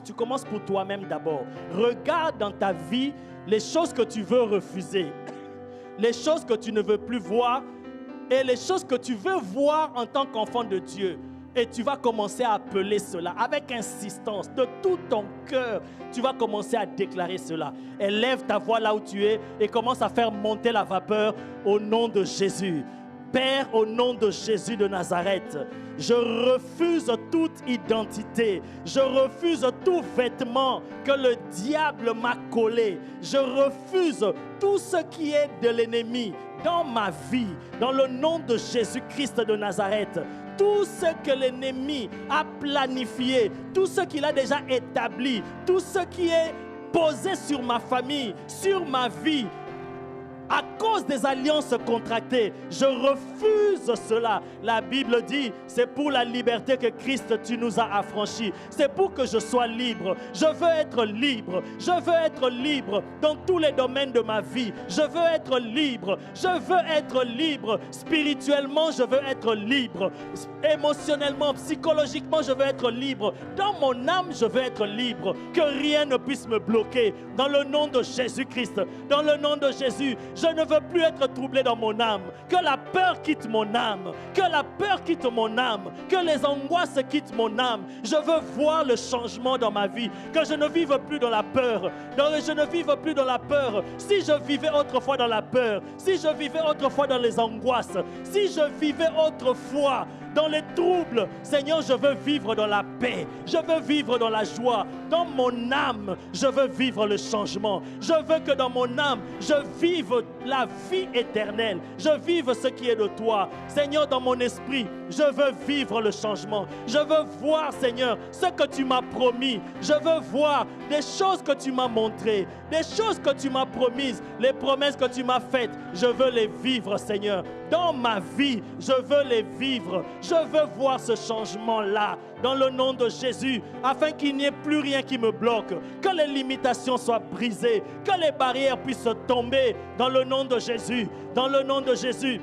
tu commences pour toi-même d'abord. Regarde dans ta vie les choses que tu veux refuser, les choses que tu ne veux plus voir et les choses que tu veux voir en tant qu'enfant de Dieu. Et tu vas commencer à appeler cela avec insistance, de tout ton cœur. Tu vas commencer à déclarer cela. Élève ta voix là où tu es et commence à faire monter la vapeur au nom de Jésus. Père, au nom de Jésus de Nazareth, je refuse toute identité, je refuse tout vêtement que le diable m'a collé. Je refuse tout ce qui est de l'ennemi dans ma vie, dans le nom de Jésus-Christ de Nazareth. Tout ce que l'ennemi a planifié, tout ce qu'il a déjà établi, tout ce qui est posé sur ma famille, sur ma vie, à cause des alliances contractées, je refuse cela. La Bible dit, c'est pour la liberté que Christ tu nous as affranchis. C'est pour que je sois libre. Je veux être libre. Je veux être libre dans tous les domaines de ma vie. Je veux être libre. Je veux être libre. Spirituellement, je veux être libre. Émotionnellement, psychologiquement, je veux être libre. Dans mon âme, je veux être libre. Que rien ne puisse me bloquer. Dans le nom de Jésus-Christ, dans le nom de Jésus, je ne veux plus être troublé dans mon âme. Que la peur quitte mon âme. Que la peur quitte mon âme. Que les angoisses quittent mon âme. Je veux voir le changement dans ma vie. Que je ne vive plus dans la peur. Je ne vive plus dans la peur. Si je vivais autrefois dans la peur, si je vivais autrefois dans les angoisses, si je vivais autrefois dans les troubles, Seigneur, je veux vivre dans la paix. Je veux vivre dans la joie. Dans mon âme, je veux vivre le changement. Je veux que dans mon âme, je vive la vie éternelle. Je vive ce qui est de toi. Seigneur, dans mon esprit, je veux vivre le changement. Je veux voir, Seigneur, ce que tu m'as promis. Je veux voir des choses que tu m'as montrées, des choses que tu m'as promises, les promesses que tu m'as faites. Je veux les vivre, Seigneur. Dans ma vie, je veux les vivre. Je veux voir ce changement-là dans le nom de Jésus, afin qu'il n'y ait plus rien qui me bloque, que les limitations soient brisées, que les barrières puissent tomber dans le nom de Jésus, dans le nom de Jésus.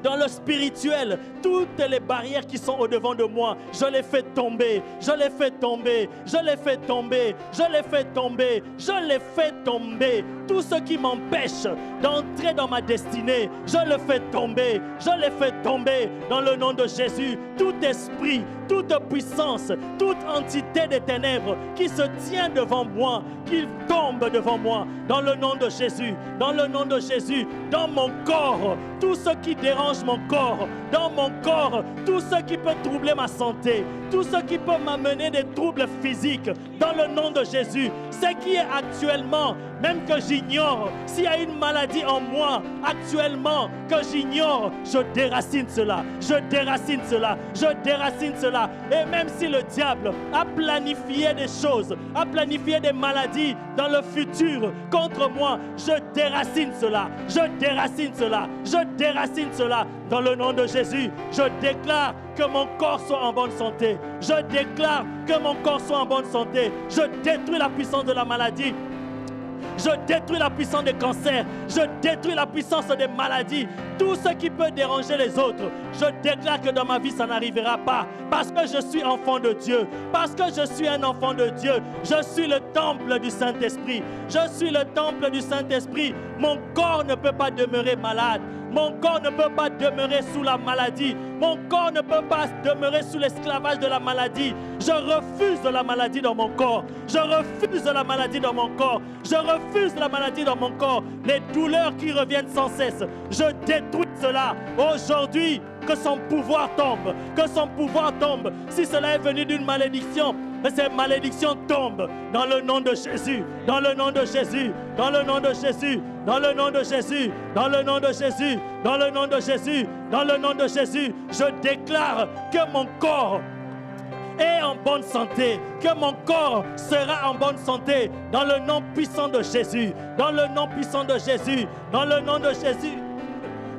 dans le spirituel, toutes les barrières qui sont au-devant de moi, je les fais tomber, je les fais tomber, je les fais tomber, je les fais tomber, je les fais tomber. Tout ce qui m'empêche d'entrer dans ma destinée, je le fais tomber, je les fais tomber dans le nom de Jésus. Tout esprit, toute puissance, toute entité des ténèbres qui se tient devant moi, qui tombe devant moi, dans le nom de Jésus, dans le nom de Jésus, dans mon corps, tout ce qui dérange mon corps, dans mon corps, tout ce qui peut troubler ma santé, tout ce qui peut m'amener des troubles physiques, dans le nom de Jésus, ce qui est actuellement, même que j'ignore, s'il y a une maladie en moi actuellement que j'ignore, je déracine cela, je déracine cela, je déracine cela. Et même si le diable a planifié des choses, a planifié des maladies dans le futur contre moi, je déracine cela, je déracine cela, je déracine cela. Dans le nom de Jésus, je déclare que mon corps soit en bonne santé. Je déclare que mon corps soit en bonne santé. Je détruis la puissance de la maladie. Je détruis la puissance des cancers. Je détruis la puissance des maladies. Tout ce qui peut déranger les autres. Je déclare que dans ma vie, ça n'arrivera pas. Parce que je suis enfant de Dieu. Parce que je suis un enfant de Dieu. Je suis le temple du Saint-Esprit. Je suis le temple du Saint-Esprit. Mon corps ne peut pas demeurer malade. Mon corps ne peut pas demeurer sous la maladie. Mon corps ne peut pas demeurer sous l'esclavage de la maladie. Je refuse la maladie dans mon corps. Je refuse la maladie dans mon corps. Je refuse la maladie dans mon corps. Les douleurs qui reviennent sans cesse. Je détruis cela. Aujourd'hui, que son pouvoir tombe. Que son pouvoir tombe. Si cela est venu d'une malédiction, que ces malédictions tombent dans le nom de Jésus. Dans le nom de Jésus. Dans le nom de Jésus. Dans le nom de Jésus. Dans le nom de Jésus. Dans le nom de Jésus. Dans le nom de Jésus. Je déclare que mon corps est en bonne santé, que mon corps sera en bonne santé dans le nom puissant de Jésus, dans le nom puissant de Jésus, dans le nom de Jésus.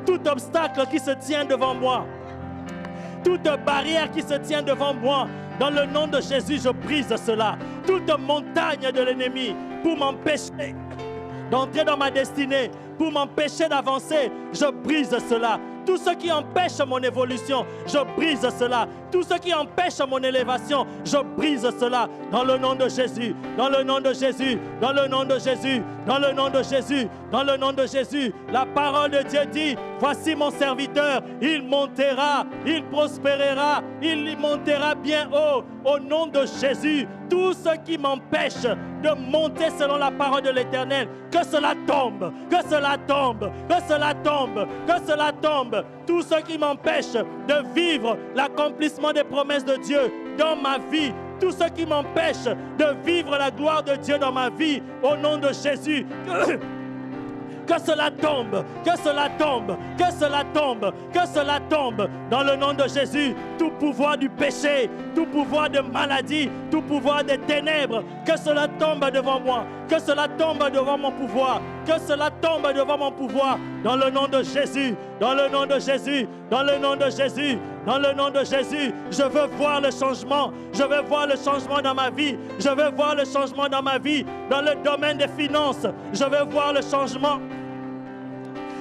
Tout obstacle qui se tient devant moi, toute barrière qui se tient devant moi, dans le nom de Jésus, je brise cela. Toute montagne de l'ennemi pour m'empêcher d'entrer dans ma destinée, pour m'empêcher d'avancer, je brise cela. Tout ce qui empêche mon évolution, je brise cela. Tout ce qui empêche mon élévation, je brise cela. Dans le nom de Jésus, dans le nom de Jésus, dans le nom de Jésus, dans le nom de Jésus, dans le nom de Jésus. La parole de Dieu dit, voici mon serviteur, il montera, il prospérera, il montera bien haut. Au nom de Jésus, tout ce qui m'empêche de monter selon la parole de l'Éternel, que cela tombe, que cela tombe, que cela tombe, que cela tombe. Tout ce qui m'empêche de vivre l'accomplissement des promesses de Dieu dans ma vie, tout ce qui m'empêche de vivre la gloire de Dieu dans ma vie, au nom de Jésus, que cela tombe, que cela tombe, que cela tombe, que cela tombe, dans le nom de Jésus. Tout pouvoir du péché, tout pouvoir de maladie, tout pouvoir des ténèbres, que cela tombe devant moi, que cela tombe devant mon pouvoir, que cela tombe devant mon pouvoir, dans le nom de Jésus, dans le nom de Jésus, dans le nom de Jésus, dans le nom de Jésus. Je veux voir le changement, je veux voir le changement dans ma vie, je veux voir le changement dans ma vie, dans le domaine des finances, je veux voir le changement.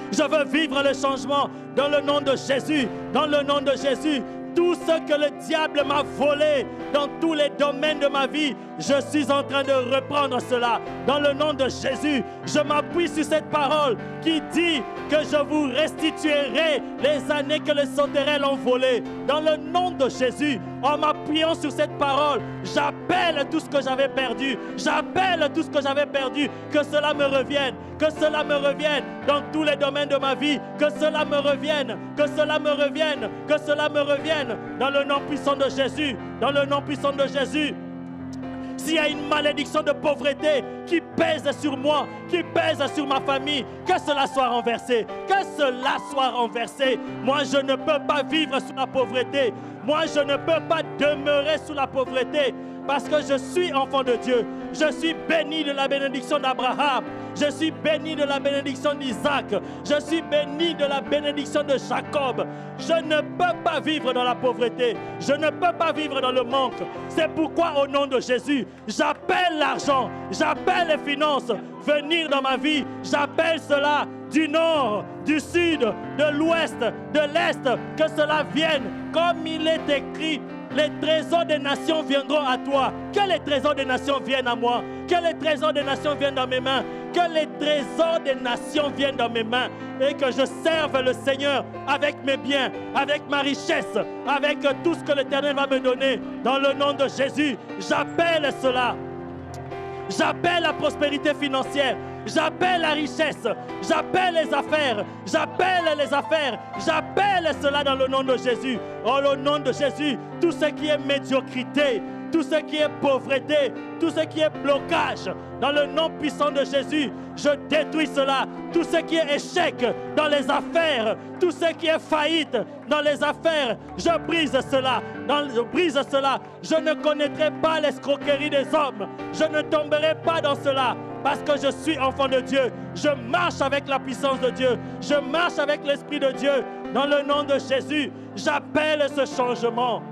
Je veux vivre le changement dans le nom de Jésus, dans le nom de Jésus. Tout ce que le diable m'a volé dans tous les domaines de ma vie, je suis en train de reprendre cela. Dans le nom de Jésus, je m'appuie sur cette parole qui dit que je vous restituerai les années que les sauterelles ont volées. Dans le nom de Jésus, en m'appuyant sur cette parole, j'appelle tout ce que j'avais perdu. J'appelle tout ce que j'avais perdu. Que cela me revienne. Que cela me revienne dans tous les domaines de ma vie. Que cela me revienne. Que cela me revienne. Que cela me revienne. Dans le nom puissant de Jésus. Dans le nom puissant de Jésus. S'il y a une malédiction de pauvreté qui pèse sur moi, qui pèse sur ma famille, que cela soit renversé, que cela soit renversé. Moi, je ne peux pas vivre sous la pauvreté. Moi, je ne peux pas demeurer sous la pauvreté. parce que je suis enfant de Dieu. Je suis béni de la bénédiction d'Abraham. Je suis béni de la bénédiction d'Isaac. Je suis béni de la bénédiction de Jacob. Je ne peux pas vivre dans la pauvreté. Je ne peux pas vivre dans le manque. C'est pourquoi au nom de Jésus, j'appelle l'argent, j'appelle les finances venir dans ma vie. J'appelle cela du nord, du sud, de l'ouest, de l'est, que cela vienne comme il est écrit. Les trésors des nations viendront à toi. Que les trésors des nations viennent à moi. Que les trésors des nations viennent dans mes mains. Que les trésors des nations viennent dans mes mains. Et que je serve le Seigneur avec mes biens, avec ma richesse, avec tout ce que l'Éternel va me donner. Dans le nom de Jésus, j'appelle cela. J'appelle la prospérité financière. J'appelle la richesse. J'appelle les affaires. J'appelle les affaires. J'appelle cela dans le nom de Jésus. Oh, le nom de Jésus, tout ce qui est médiocrité, tout ce qui est pauvreté, tout ce qui est blocage, dans le nom puissant de Jésus, je détruis cela. Tout ce qui est échec dans les affaires, tout ce qui est faillite dans les affaires, je brise cela. Je brise cela. Je ne connaîtrai pas l'escroquerie des hommes. Je ne tomberai pas dans cela. Parce que je suis enfant de Dieu. Je marche avec la puissance de Dieu. Je marche avec l'Esprit de Dieu. Dans le nom de Jésus, j'appelle ce changement.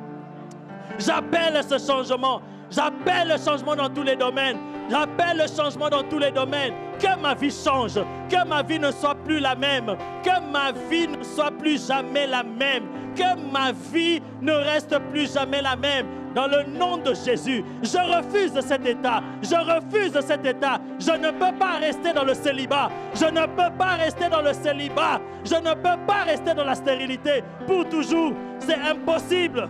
J'appelle ce changement. J'appelle le changement dans tous les domaines. J'appelle le changement dans tous les domaines. Que ma vie change. Que ma vie ne soit plus la même. Que ma vie ne soit plus jamais la même. Que ma vie ne reste plus jamais la même. Dans le nom de Jésus, je refuse cet état. Je refuse cet état. Je ne peux pas rester dans le célibat. Je ne peux pas rester dans le célibat. Je ne peux pas rester dans la stérilité pour toujours. C'est impossible.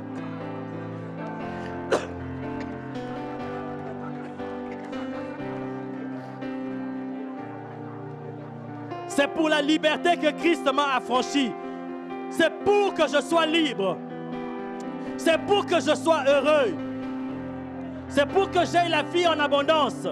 C'est pour la liberté que Christ m'a affranchi. C'est pour que je sois libre. C'est pour que je sois heureux. C'est pour que j'aie la vie en abondance.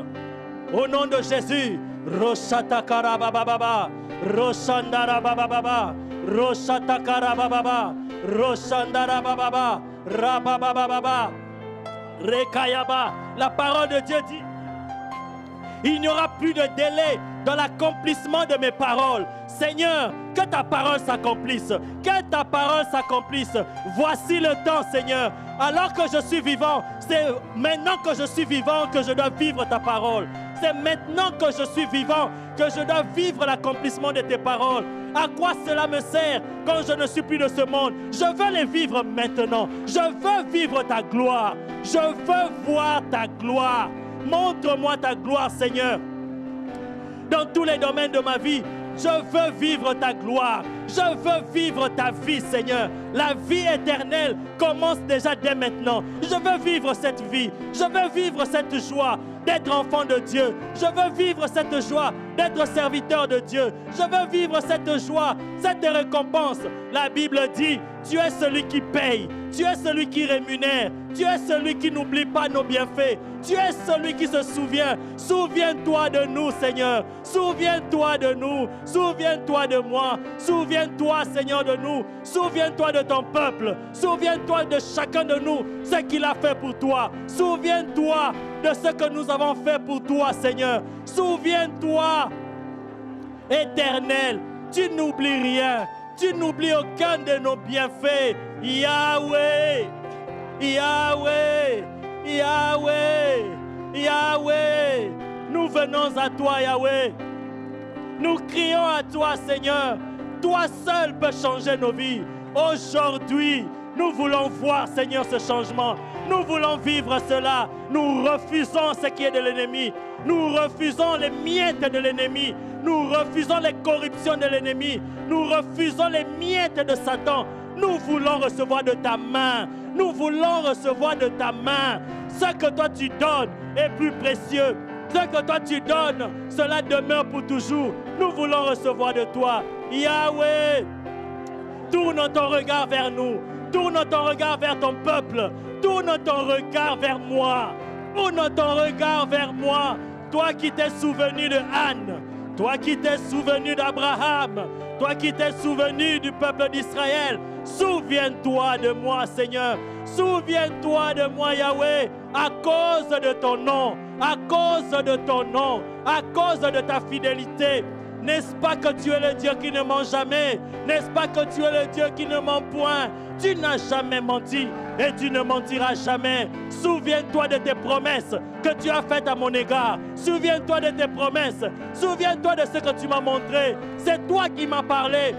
Au nom de Jésus. Roshatakarabababa. Roshandarabababa. Roshatakarabababa. Roshandarabababa. Rababababa. Rekayaba. La parole de Dieu dit: il n'y aura plus de délai dans l'accomplissement de mes paroles. Seigneur, que ta parole s'accomplisse. Que ta parole s'accomplisse. Voici le temps, Seigneur. Alors que je suis vivant, c'est maintenant que je suis vivant que je dois vivre ta parole. C'est maintenant que je suis vivant que je dois vivre l'accomplissement de tes paroles. À quoi cela me sert quand je ne suis plus de ce monde? Je veux les vivre maintenant. Je veux vivre ta gloire. Je veux voir ta gloire. Montre-moi ta gloire, Seigneur. Dans tous les domaines de ma vie, je veux vivre ta gloire. Je veux vivre ta vie, Seigneur. La vie éternelle commence déjà dès maintenant. Je veux vivre cette vie. Je veux vivre cette joie d'être enfant de Dieu. Je veux vivre cette joie d'être serviteur de Dieu. Je veux vivre cette joie, cette récompense. La Bible dit: tu es celui qui paye. Tu es celui qui rémunère. Tu es celui qui n'oublie pas nos bienfaits. Tu es celui qui se souvient. Souviens-toi de nous, Seigneur. Souviens-toi de nous. Souviens-toi de moi. Souviens-toi, Seigneur, de nous. Souviens-toi de ton peuple. Souviens-toi de chacun de nous, ce qu'il a fait pour toi. Souviens-toi de ce que nous avons fait pour toi, Seigneur. Souviens-toi, Éternel. Tu n'oublies rien. Tu n'oublies aucun de nos bienfaits. Yahweh, Yahweh, Yahweh, Yahweh. Nous venons à toi, Yahweh. Nous crions à toi, Seigneur. Toi seul peux changer nos vies. Aujourd'hui, nous voulons voir, Seigneur, ce changement. Nous voulons vivre cela. Nous refusons ce qui est de l'ennemi. Nous refusons les miettes de l'ennemi. Nous refusons les corruptions de l'ennemi. Nous refusons les miettes de Satan. Nous voulons recevoir de ta main. Nous voulons recevoir de ta main. Ce que toi tu donnes est plus précieux. Ce que toi tu donnes, cela demeure pour toujours. Nous voulons recevoir de toi. Yahweh, tourne ton regard vers nous. Tourne ton regard vers ton peuple. Tourne ton regard vers moi. Tourne ton regard vers moi. Toi qui t'es souvenu de Anne. Toi qui t'es souvenu d'Abraham. Toi qui t'es souvenu du peuple d'Israël. Souviens-toi de moi, Seigneur. Souviens-toi de moi, Yahweh. à cause de ton nom, à cause de ton nom, à cause de ta fidélité. N'est-ce pas que tu es le Dieu qui ne ment jamais? N'est-ce pas que tu es le Dieu qui ne ment point? Tu n'as jamais menti et tu ne mentiras jamais. Souviens-toi de tes promesses que tu as faites à mon égard. Souviens-toi de tes promesses. Souviens-toi de ce que tu m'as montré. C'est toi qui m'as parlé.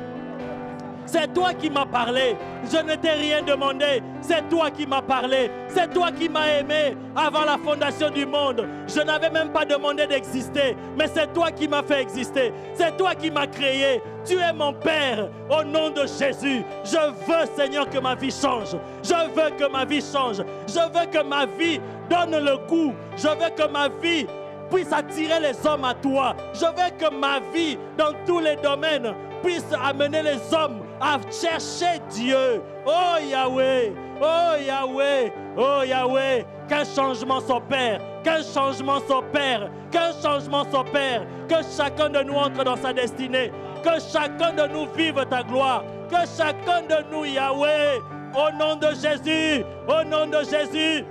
C'est toi qui m'as parlé. Je ne t'ai rien demandé. C'est toi qui m'as parlé. C'est toi qui m'as aimé avant la fondation du monde. Je n'avais même pas demandé d'exister. Mais c'est toi qui m'as fait exister. C'est toi qui m'as créé. Tu es mon Père. Au nom de Jésus, je veux, Seigneur, que ma vie change. Je veux que ma vie change. Je veux que ma vie donne le goût. Je veux que ma vie puisse attirer les hommes à toi. Je veux que ma vie, dans tous les domaines, puisse amener les hommes à chercher Dieu. Oh Yahweh, oh Yahweh, oh Yahweh, qu'un changement s'opère, qu'un changement s'opère, qu'un changement s'opère, que chacun de nous entre dans sa destinée, que chacun de nous vive ta gloire, que chacun de nous, Yahweh, au nom de Jésus, au nom de Jésus,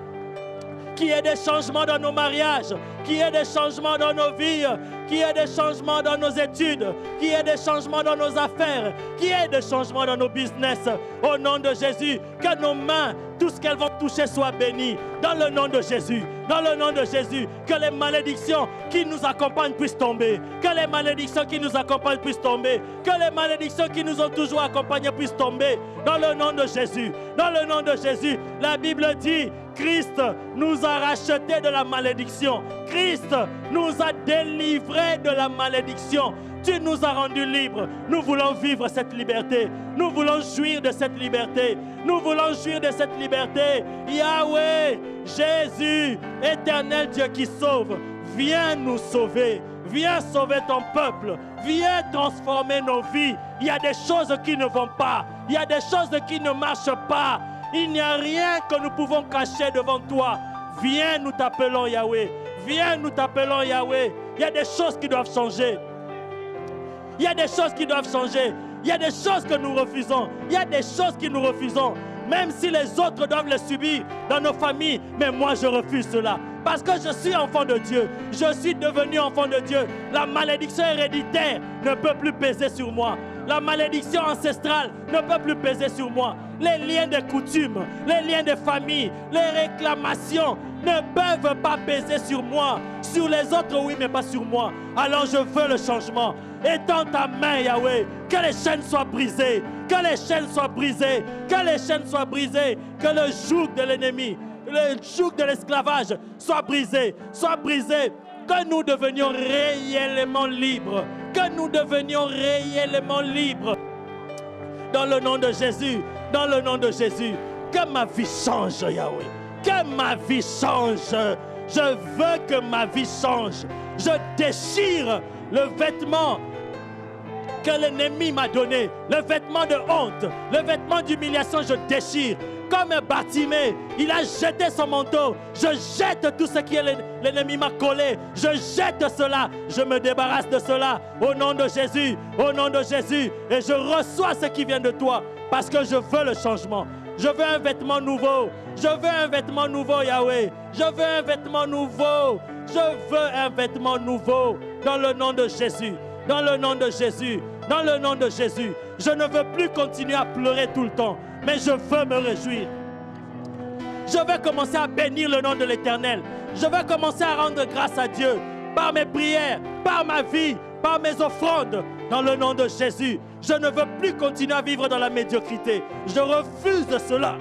qu'il y ait des changements dans nos mariages, qu'il y ait des changements dans nos vies, qu'il y ait des changements dans nos études, qu'il y ait des changements dans nos affaires, qu'il y ait des changements dans nos business. Au nom de Jésus, que nos mains, tout ce qu'elles vont toucher soit béni. Dans le nom de Jésus, dans le nom de Jésus, que les malédictions qui nous accompagnent puissent tomber. Que les malédictions qui nous accompagnent puissent tomber. Que les malédictions qui nous ont toujours accompagnés puissent tomber. Dans le nom de Jésus, dans le nom de Jésus, la Bible dit, Christ nous a rachetés de la malédiction. Christ nous a délivrés de la malédiction. Tu nous as rendus libres. Nous voulons vivre cette liberté. Nous voulons jouir de cette liberté. Nous voulons jouir de cette liberté. Yahweh, Jésus, éternel Dieu qui sauve, viens nous sauver. Viens sauver ton peuple. Viens transformer nos vies. Il y a des choses qui ne vont pas. Il y a des choses qui ne marchent pas. Il n'y a rien que nous pouvons cacher devant toi. Viens, nous t'appelons Yahweh. Viens, nous t'appelons Yahweh. Il y a des choses qui doivent changer. Il y a des choses qui doivent changer. Il y a des choses que nous refusons. Il y a des choses que nous refusons. Même si les autres doivent les subir dans nos familles. Mais moi, je refuse cela. Parce que je suis enfant de Dieu. Je suis devenu enfant de Dieu. La malédiction héréditaire ne peut plus peser sur moi. La malédiction ancestrale ne peut plus peser sur moi. Les liens de coutumes, les liens de famille, les réclamations ne peuvent pas peser sur moi. Sur les autres, oui, mais pas sur moi. Alors je veux le changement. Étends ta main, Yahweh. Que les chaînes soient brisées. Que les chaînes soient brisées. Que les chaînes soient brisées. Que le joug de l'ennemi, le joug de l'esclavage soit brisé. Soit brisé. Que nous devenions réellement libres. Que nous devenions réellement libres. Dans le nom de Jésus. Dans le nom de Jésus. Que ma vie change, Yahweh. Que ma vie change. Je veux que ma vie change. Je déchire le vêtement que l'ennemi m'a donné. Le vêtement de honte. Le vêtement d'humiliation, je déchire. Comme Bartimée, il a jeté son manteau. Je jette tout ce qui est l'ennemi m'a collé. Je jette cela. Je me débarrasse de cela. Au nom de Jésus. Au nom de Jésus. Et je reçois ce qui vient de toi. Parce que je veux le changement. Je veux un vêtement nouveau. Je veux un vêtement nouveau, Yahweh. Je veux un vêtement nouveau. Je veux un vêtement nouveau. Dans le nom de Jésus. Dans le nom de Jésus. Dans le nom de Jésus. Je ne veux plus continuer à pleurer tout le temps. Mais je veux me réjouir. Je veux commencer à bénir le nom de l'Éternel. Je veux commencer à rendre grâce à Dieu. Par mes prières, par ma vie, par mes offrandes. Dans le nom de Jésus. Je ne veux plus continuer à vivre dans la médiocrité. Je refuse cela.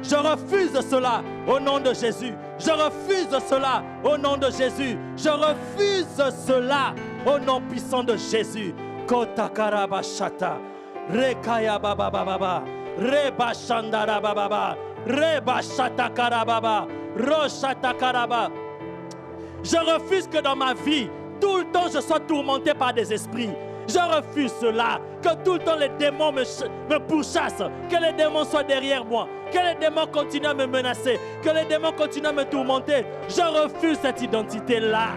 Je refuse cela au nom de Jésus. Je refuse cela au nom de Jésus. Je refuse cela au nom puissant de Jésus. Kotakarabashata. Rekaya baba baba. Reba shandara baba. Reba shatakarababa. Roshatakaraba. Je refuse que dans ma vie, tout le temps je sois tourmenté par des esprits. Je refuse cela. Que tout le temps les démons me pourchassent. Que les démons soient derrière moi. Que les démons continuent à me menacer. Que les démons continuent à me tourmenter. Je refuse cette identité-là.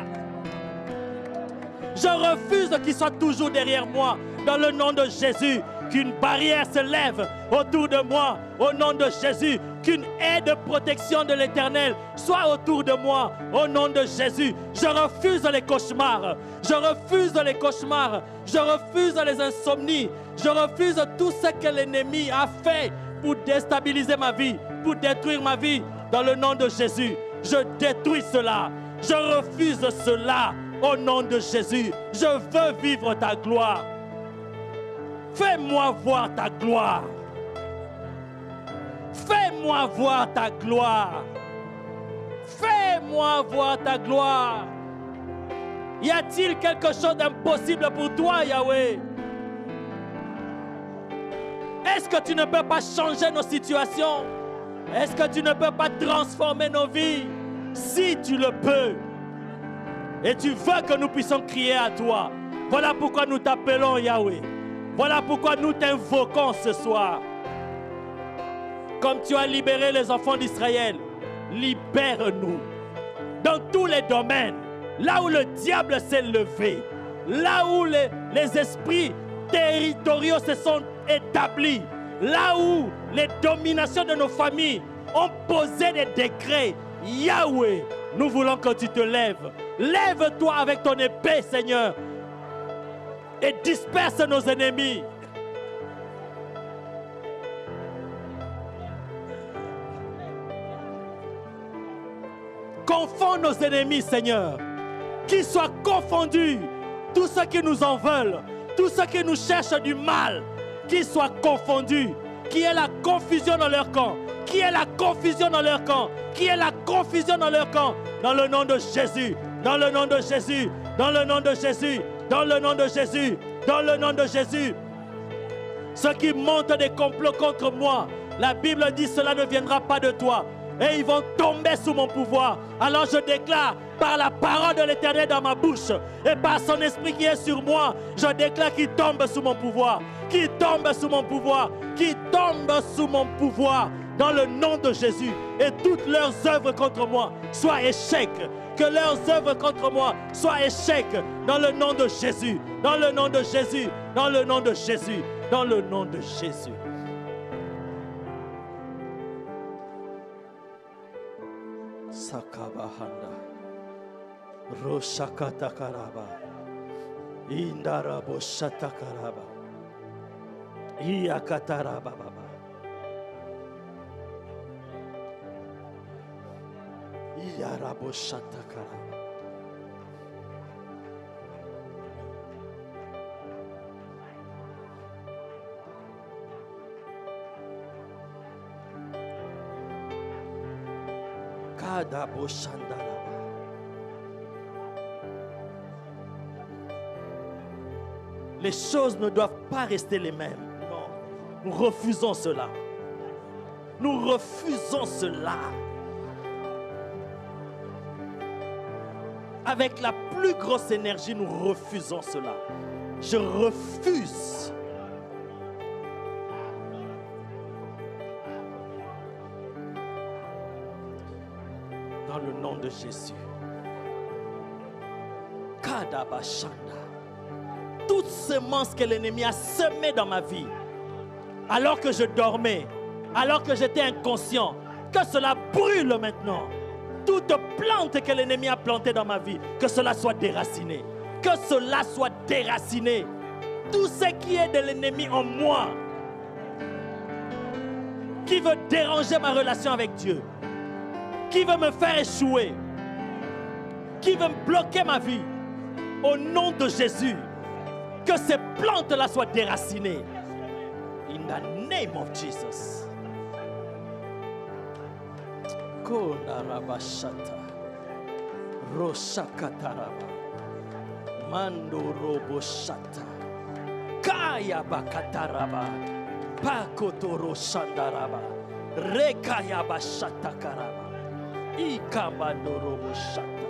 Je refuse qu'ils soient toujours derrière moi. Dans le nom de Jésus, qu'une barrière se lève autour de moi. Au nom de Jésus, Qu'une haie de protection de l'Éternel soit autour de moi. Au nom de Jésus, je refuse les cauchemars. Je refuse les cauchemars. Je refuse les insomnies. Je refuse tout ce que l'ennemi a fait pour déstabiliser ma vie, pour détruire ma vie. Dans le nom de Jésus, je détruis cela. Je refuse cela. Au nom de Jésus, je veux vivre ta gloire. Fais-moi voir ta gloire. Fais-moi voir ta gloire. Fais-moi voir ta gloire. Y a-t-il quelque chose d'impossible pour toi, Yahweh? Est-ce que tu ne peux pas changer nos situations? Est-ce que tu ne peux pas transformer nos vies? Si tu le peux, et tu veux que nous puissions crier à toi, voilà pourquoi nous t'appelons Yahweh. Voilà pourquoi nous t'invoquons ce soir. Comme tu as libéré les enfants d'Israël, libère-nous dans tous les domaines. Là où le diable s'est levé, là où les esprits territoriaux se sont établis, là où les dominations de nos familles ont posé des décrets, Yahweh, nous voulons que tu te lèves. Lève-toi avec ton épée, Seigneur, et disperse nos ennemis. Confonds nos ennemis, Seigneur. Qu'ils soient confondus. Tous ceux qui nous en veulent, tous ceux qui nous cherchent du mal, qu'ils soient confondus. Qu'il y ait la confusion dans leur camp. Qu'il y ait la confusion dans leur camp. Qu'il y ait la confusion dans leur camp. Dans le nom de Jésus. Dans le nom de Jésus. Dans le nom de Jésus. Dans le nom de Jésus. Dans le nom de Jésus. Ceux qui montent des complots contre moi, la Bible dit cela ne viendra pas de toi. Et ils vont tomber sous mon pouvoir. Alors je déclare par la parole de l'Éternel dans ma bouche et par son esprit qui est sur moi, je déclare qu'ils tombent sous mon pouvoir. Qu'ils tombent sous mon pouvoir. Qu'ils tombent sous mon pouvoir. Dans le nom de Jésus. Et toutes leurs œuvres contre moi soient échecs. Que leurs œuvres contre moi soient échecs. Dans le nom de Jésus. Dans le nom de Jésus. Dans le nom de Jésus. Dans le nom de Jésus. Sakabahanda Roshakatakaraba Indarabo Shatakaraba Iyakataraba Baba Iyarabo Shatakaraba Les choses ne doivent pas rester les mêmes. Non, nous refusons cela. Nous refusons cela. Avec la plus grosse énergie, nous refusons cela. Je refuse. Dans le nom de Jésus. Kadabashanda. Toute semence que l'ennemi a semée dans ma vie, alors que je dormais, alors que j'étais inconscient, que cela brûle maintenant. Toute plante que l'ennemi a plantée dans ma vie, que cela soit déraciné. Que cela soit déraciné. Tout ce qui est de l'ennemi en moi, qui veut déranger ma relation avec Dieu, qui veut me faire échouer, qui veut me bloquer ma vie, au nom de Jésus, que ces plantes-là soient déracinées. In the name of Jesus. Konarabashata. Roshakataraba. Mandoroboshata. Kayabakataraba. Pakotoroshandaraba. Rekayabashatakaraba. Ikabandoroboshata.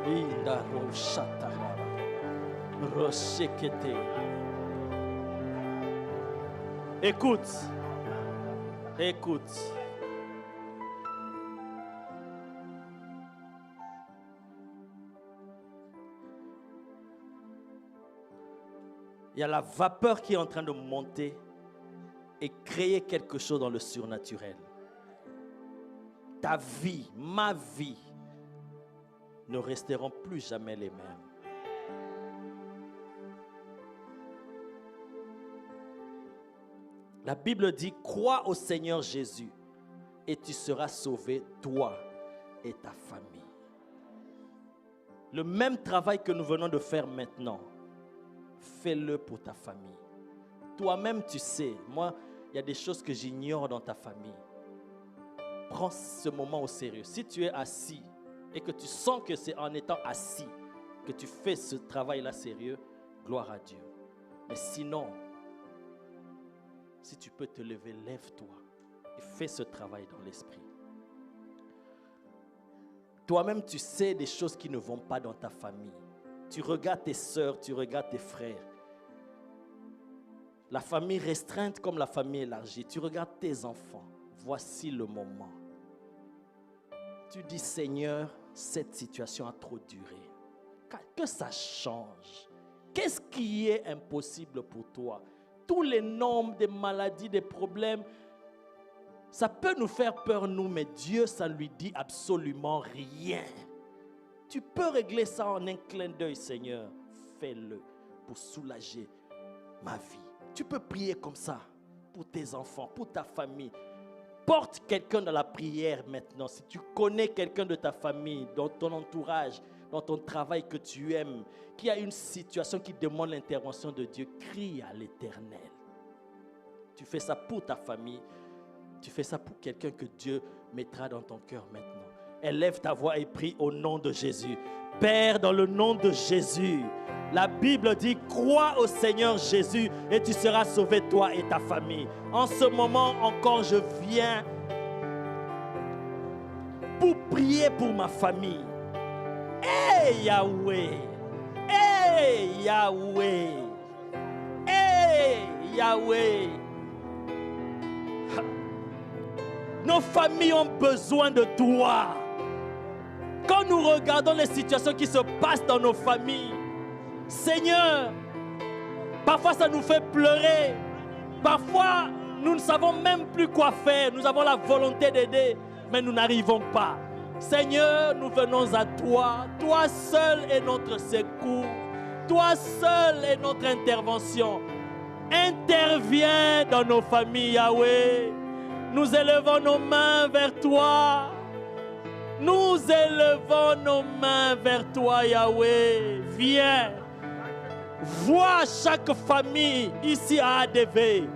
Indaroshataraba. Roshekete. Écoute. Écoute. Il y a la vapeur qui est en train de monter et créer quelque chose dans le surnaturel. Ta vie, ma vie, ne resteront plus jamais les mêmes. La Bible dit, crois au Seigneur Jésus et tu seras sauvé, toi et ta famille. Le même travail que nous venons de faire maintenant, fais-le pour ta famille. Toi-même, tu sais, moi, il y a des choses que j'ignore dans ta famille. Prends ce moment au sérieux. Si tu es assis et que tu sens que c'est en étant assis que tu fais ce travail-là sérieux, gloire à Dieu. Mais sinon, si tu peux te lever, lève-toi et fais ce travail dans l'esprit. Toi-même, tu sais des choses qui ne vont pas dans ta famille. Tu regardes tes sœurs, tu regardes tes frères. La famille restreinte comme la famille élargie. Tu regardes tes enfants. Voici le moment. Tu dis, Seigneur, cette situation a trop duré. Que ça change. Qu'est-ce qui est impossible pour toi? Tous les nombres des maladies, des problèmes, ça peut nous faire peur, nous, mais Dieu, ça lui dit absolument rien. Tu peux régler ça en un clin d'œil, Seigneur. Fais-le pour soulager ma vie. Tu peux prier comme ça pour tes enfants, pour ta famille. Porte quelqu'un dans la prière maintenant. Si tu connais quelqu'un de ta famille, dans ton entourage, dans ton travail que tu aimes, qui a une situation qui demande l'intervention de Dieu, crie à l'Éternel. Tu fais ça pour ta famille. Tu fais ça pour quelqu'un que Dieu mettra dans ton cœur maintenant. Élève ta voix et prie au nom de Jésus. Père, dans le nom de Jésus, la Bible dit, crois au Seigneur Jésus et tu seras sauvé, toi et ta famille. En ce moment encore, je viens pour prier pour ma famille. Hey Yahweh! Hey Yahweh! Hey Yahweh! Nos familles ont besoin de toi. Quand nous regardons les situations qui se passent dans nos familles, Seigneur, parfois ça nous fait pleurer. Parfois, nous ne savons même plus quoi faire. Nous avons la volonté d'aider, mais nous n'arrivons pas. Seigneur, nous venons à toi. Toi seul est notre secours. Toi seul est notre intervention. Interviens dans nos familles, Yahweh. Nous élevons nos mains vers toi. Nous élevons nos mains vers toi, Yahweh. Viens. Vois chaque famille ici à ADV.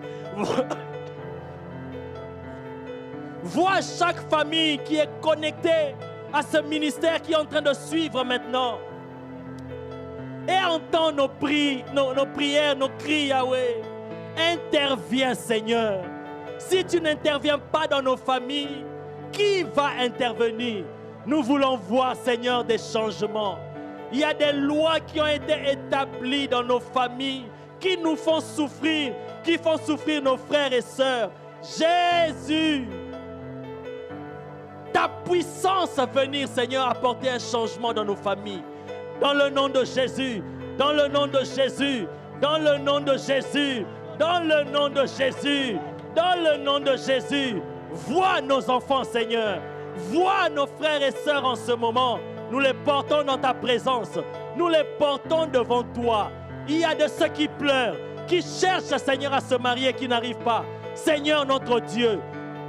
Vois chaque famille qui est connectée à ce ministère qui est en train de suivre maintenant. Et entends nos prières, nos cris, Yahweh. Interviens, Seigneur. Si tu n'interviens pas dans nos familles, qui va intervenir? Nous voulons voir, Seigneur, des changements. Il y a des lois qui ont été établies dans nos familles, qui nous font souffrir, qui font souffrir nos frères et sœurs. Jésus, ta puissance à venir, Seigneur, apporter un changement dans nos familles. Dans le nom de Jésus, dans le nom de Jésus, dans le nom de Jésus, dans le nom de Jésus. Dans le nom de Jésus, vois nos enfants, Seigneur. Vois nos frères et sœurs en ce moment. Nous les portons dans ta présence. Nous les portons devant toi. Il y a de ceux qui pleurent, qui cherchent, Seigneur, à se marier, qui n'arrivent pas. Seigneur notre Dieu,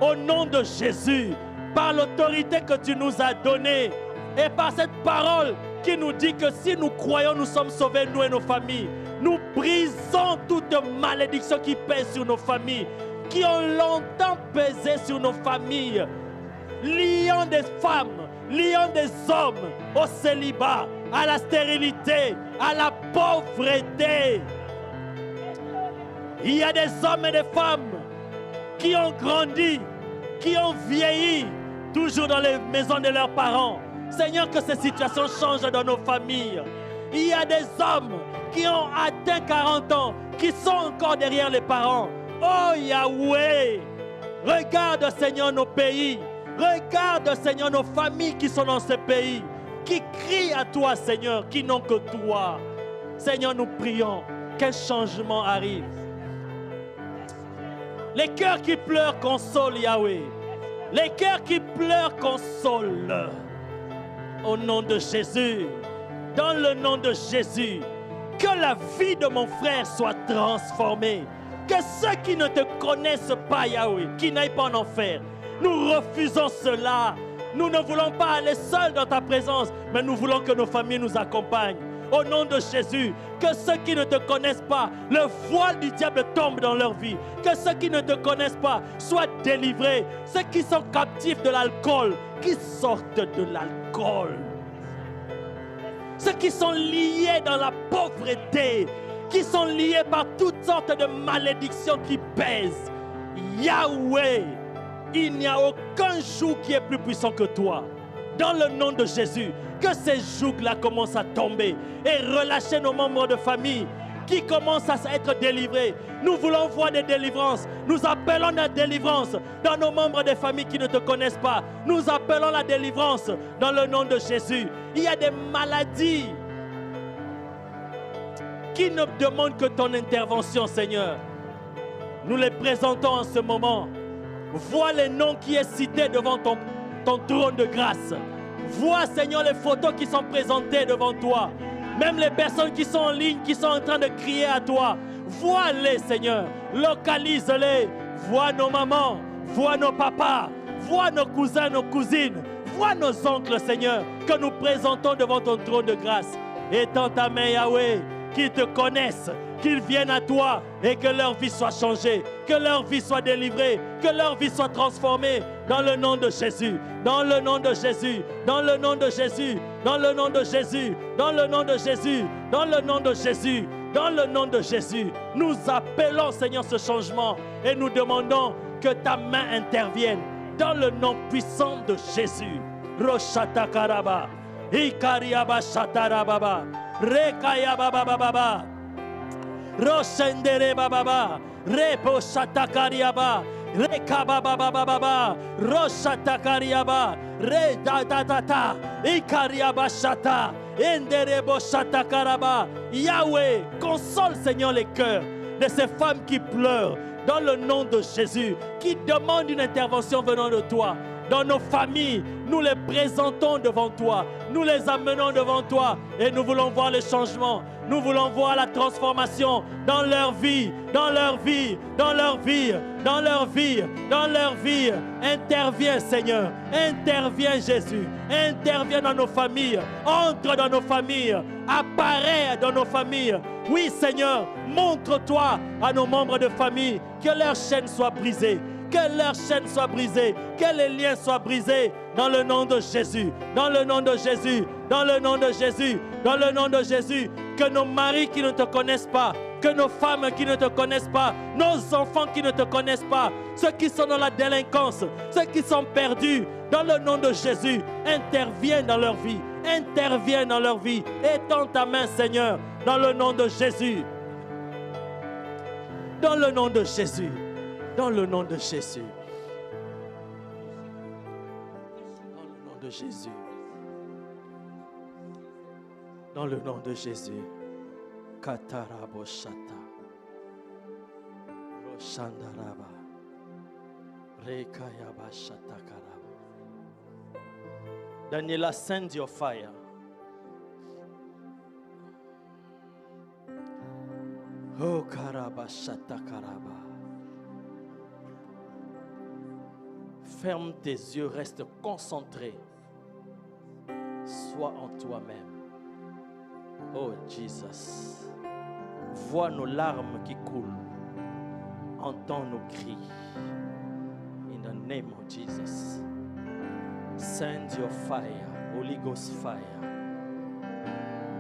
au nom de Jésus, par l'autorité que tu nous as donnée et par cette parole qui nous dit que si nous croyons, nous sommes sauvés, nous et nos familles. Nous brisons toute malédiction qui pèse sur nos familles, qui ont longtemps pesé sur nos familles, liant des femmes, liant des hommes au célibat, à la stérilité, à la pauvreté. Il y a des hommes et des femmes qui ont grandi, qui ont vieilli, toujours dans les maisons de leurs parents. Seigneur, que ces situations changent dans nos familles. Il y a des hommes qui ont atteint 40 ans, qui sont encore derrière les parents. Oh Yahweh, regarde, Seigneur, nos pays. Regarde, Seigneur, nos familles qui sont dans ces pays, qui crient à toi, Seigneur, qui n'ont que toi. Seigneur, nous prions qu'un changement arrive. Les cœurs qui pleurent consolent, Yahweh. Les cœurs qui pleurent consolent. Au nom de Jésus, dans le nom de Jésus, que la vie de mon frère soit transformée. Que ceux qui ne te connaissent pas, Yahweh, qui n'aillent pas en enfer. Nous refusons cela. Nous ne voulons pas aller seuls dans ta présence, mais nous voulons que nos familles nous accompagnent. Au nom de Jésus, que ceux qui ne te connaissent pas, le voile du diable tombe dans leur vie. Que ceux qui ne te connaissent pas soient délivrés. Ceux qui sont captifs de l'alcool, qui sortent de l'alcool. Ceux qui sont liés dans la pauvreté, qui sont liés par toutes sortes de malédictions qui pèsent. Yahweh, il n'y a aucun joug qui est plus puissant que toi. Dans le nom de Jésus, que ces jougs-là commencent à tomber et relâcher nos membres de famille qui commencent à être délivrés. Nous voulons voir des délivrances. Nous appelons la délivrance dans nos membres de famille qui ne te connaissent pas. Nous appelons la délivrance dans le nom de Jésus. Il y a des maladies qui ne demandent que ton intervention, Seigneur. Nous les présentons en ce moment. Vois les noms qui est cité devant ton trône de grâce. Vois, Seigneur, les photos qui sont présentées devant toi. Même les personnes qui sont en ligne, qui sont en train de crier à toi. Vois-les, Seigneur. Localise-les. Vois nos mamans. Vois nos papas. Vois nos cousins, nos cousines. Vois nos oncles, Seigneur, que nous présentons devant ton trône de grâce. Étends ta main, Yahweh, qu'ils te connaissent, qu'ils viennent à toi et que leur vie soit changée, que leur vie soit délivrée, que leur vie soit transformée dans le nom de Jésus, dans le nom de Jésus, dans le nom de Jésus, dans le nom de Jésus, dans le nom de Jésus, dans le nom de Jésus, dans le nom de Jésus. Nous appelons, Seigneur, ce changement et nous demandons que ta main intervienne dans le nom puissant de Jésus. Roshata Karaba, Ikariaba Shatarababa, Rekayaba Baba. Roshendere bababa, repo shatakariaba, rekababababa, roshatakariaba, re da da da da, ikariaba shata, enderebo shatakaraba. Yahweh, console, Seigneur, les cœurs de ces femmes qui pleurent dans le nom de Jésus, qui demandent une intervention venant de toi. Dans nos familles, nous les présentons devant toi, nous les amenons devant toi et nous voulons voir le changement. Nous voulons voir la transformation dans leur vie, dans leur vie, dans leur vie, dans leur vie, dans leur vie. Interviens, Seigneur, interviens, Jésus, interviens dans nos familles, entre dans nos familles, apparaît dans nos familles. Oui, Seigneur, montre-toi à nos membres de famille, que leur chaîne soit brisée. Que leur chaîne soit brisée, que les liens soient brisés dans le nom de Jésus, dans le nom de Jésus, dans le nom de Jésus, dans le nom de Jésus. Que nos maris qui ne te connaissent pas, que nos femmes qui ne te connaissent pas, nos enfants qui ne te connaissent pas, ceux qui sont dans la délinquance, ceux qui sont perdus, dans le nom de Jésus, interviens dans leur vie, interviens dans leur vie. Étends ta main, Seigneur, dans le nom de Jésus. Dans le nom de Jésus. Dans le nom de Jésus. Dans le nom de Jésus. Dans le nom de Jésus. Katarabo Shata. Roshandaraba. Rekayaba Shatakaraba. Daniela, send your fire. Oh Karaba Shatakaraba. Ferme tes yeux, reste concentré. Sois en toi-même. Oh Jesus. Vois nos larmes qui coulent. Entends nos cris. In the name of Jesus. Send your fire, Holy Ghost fire.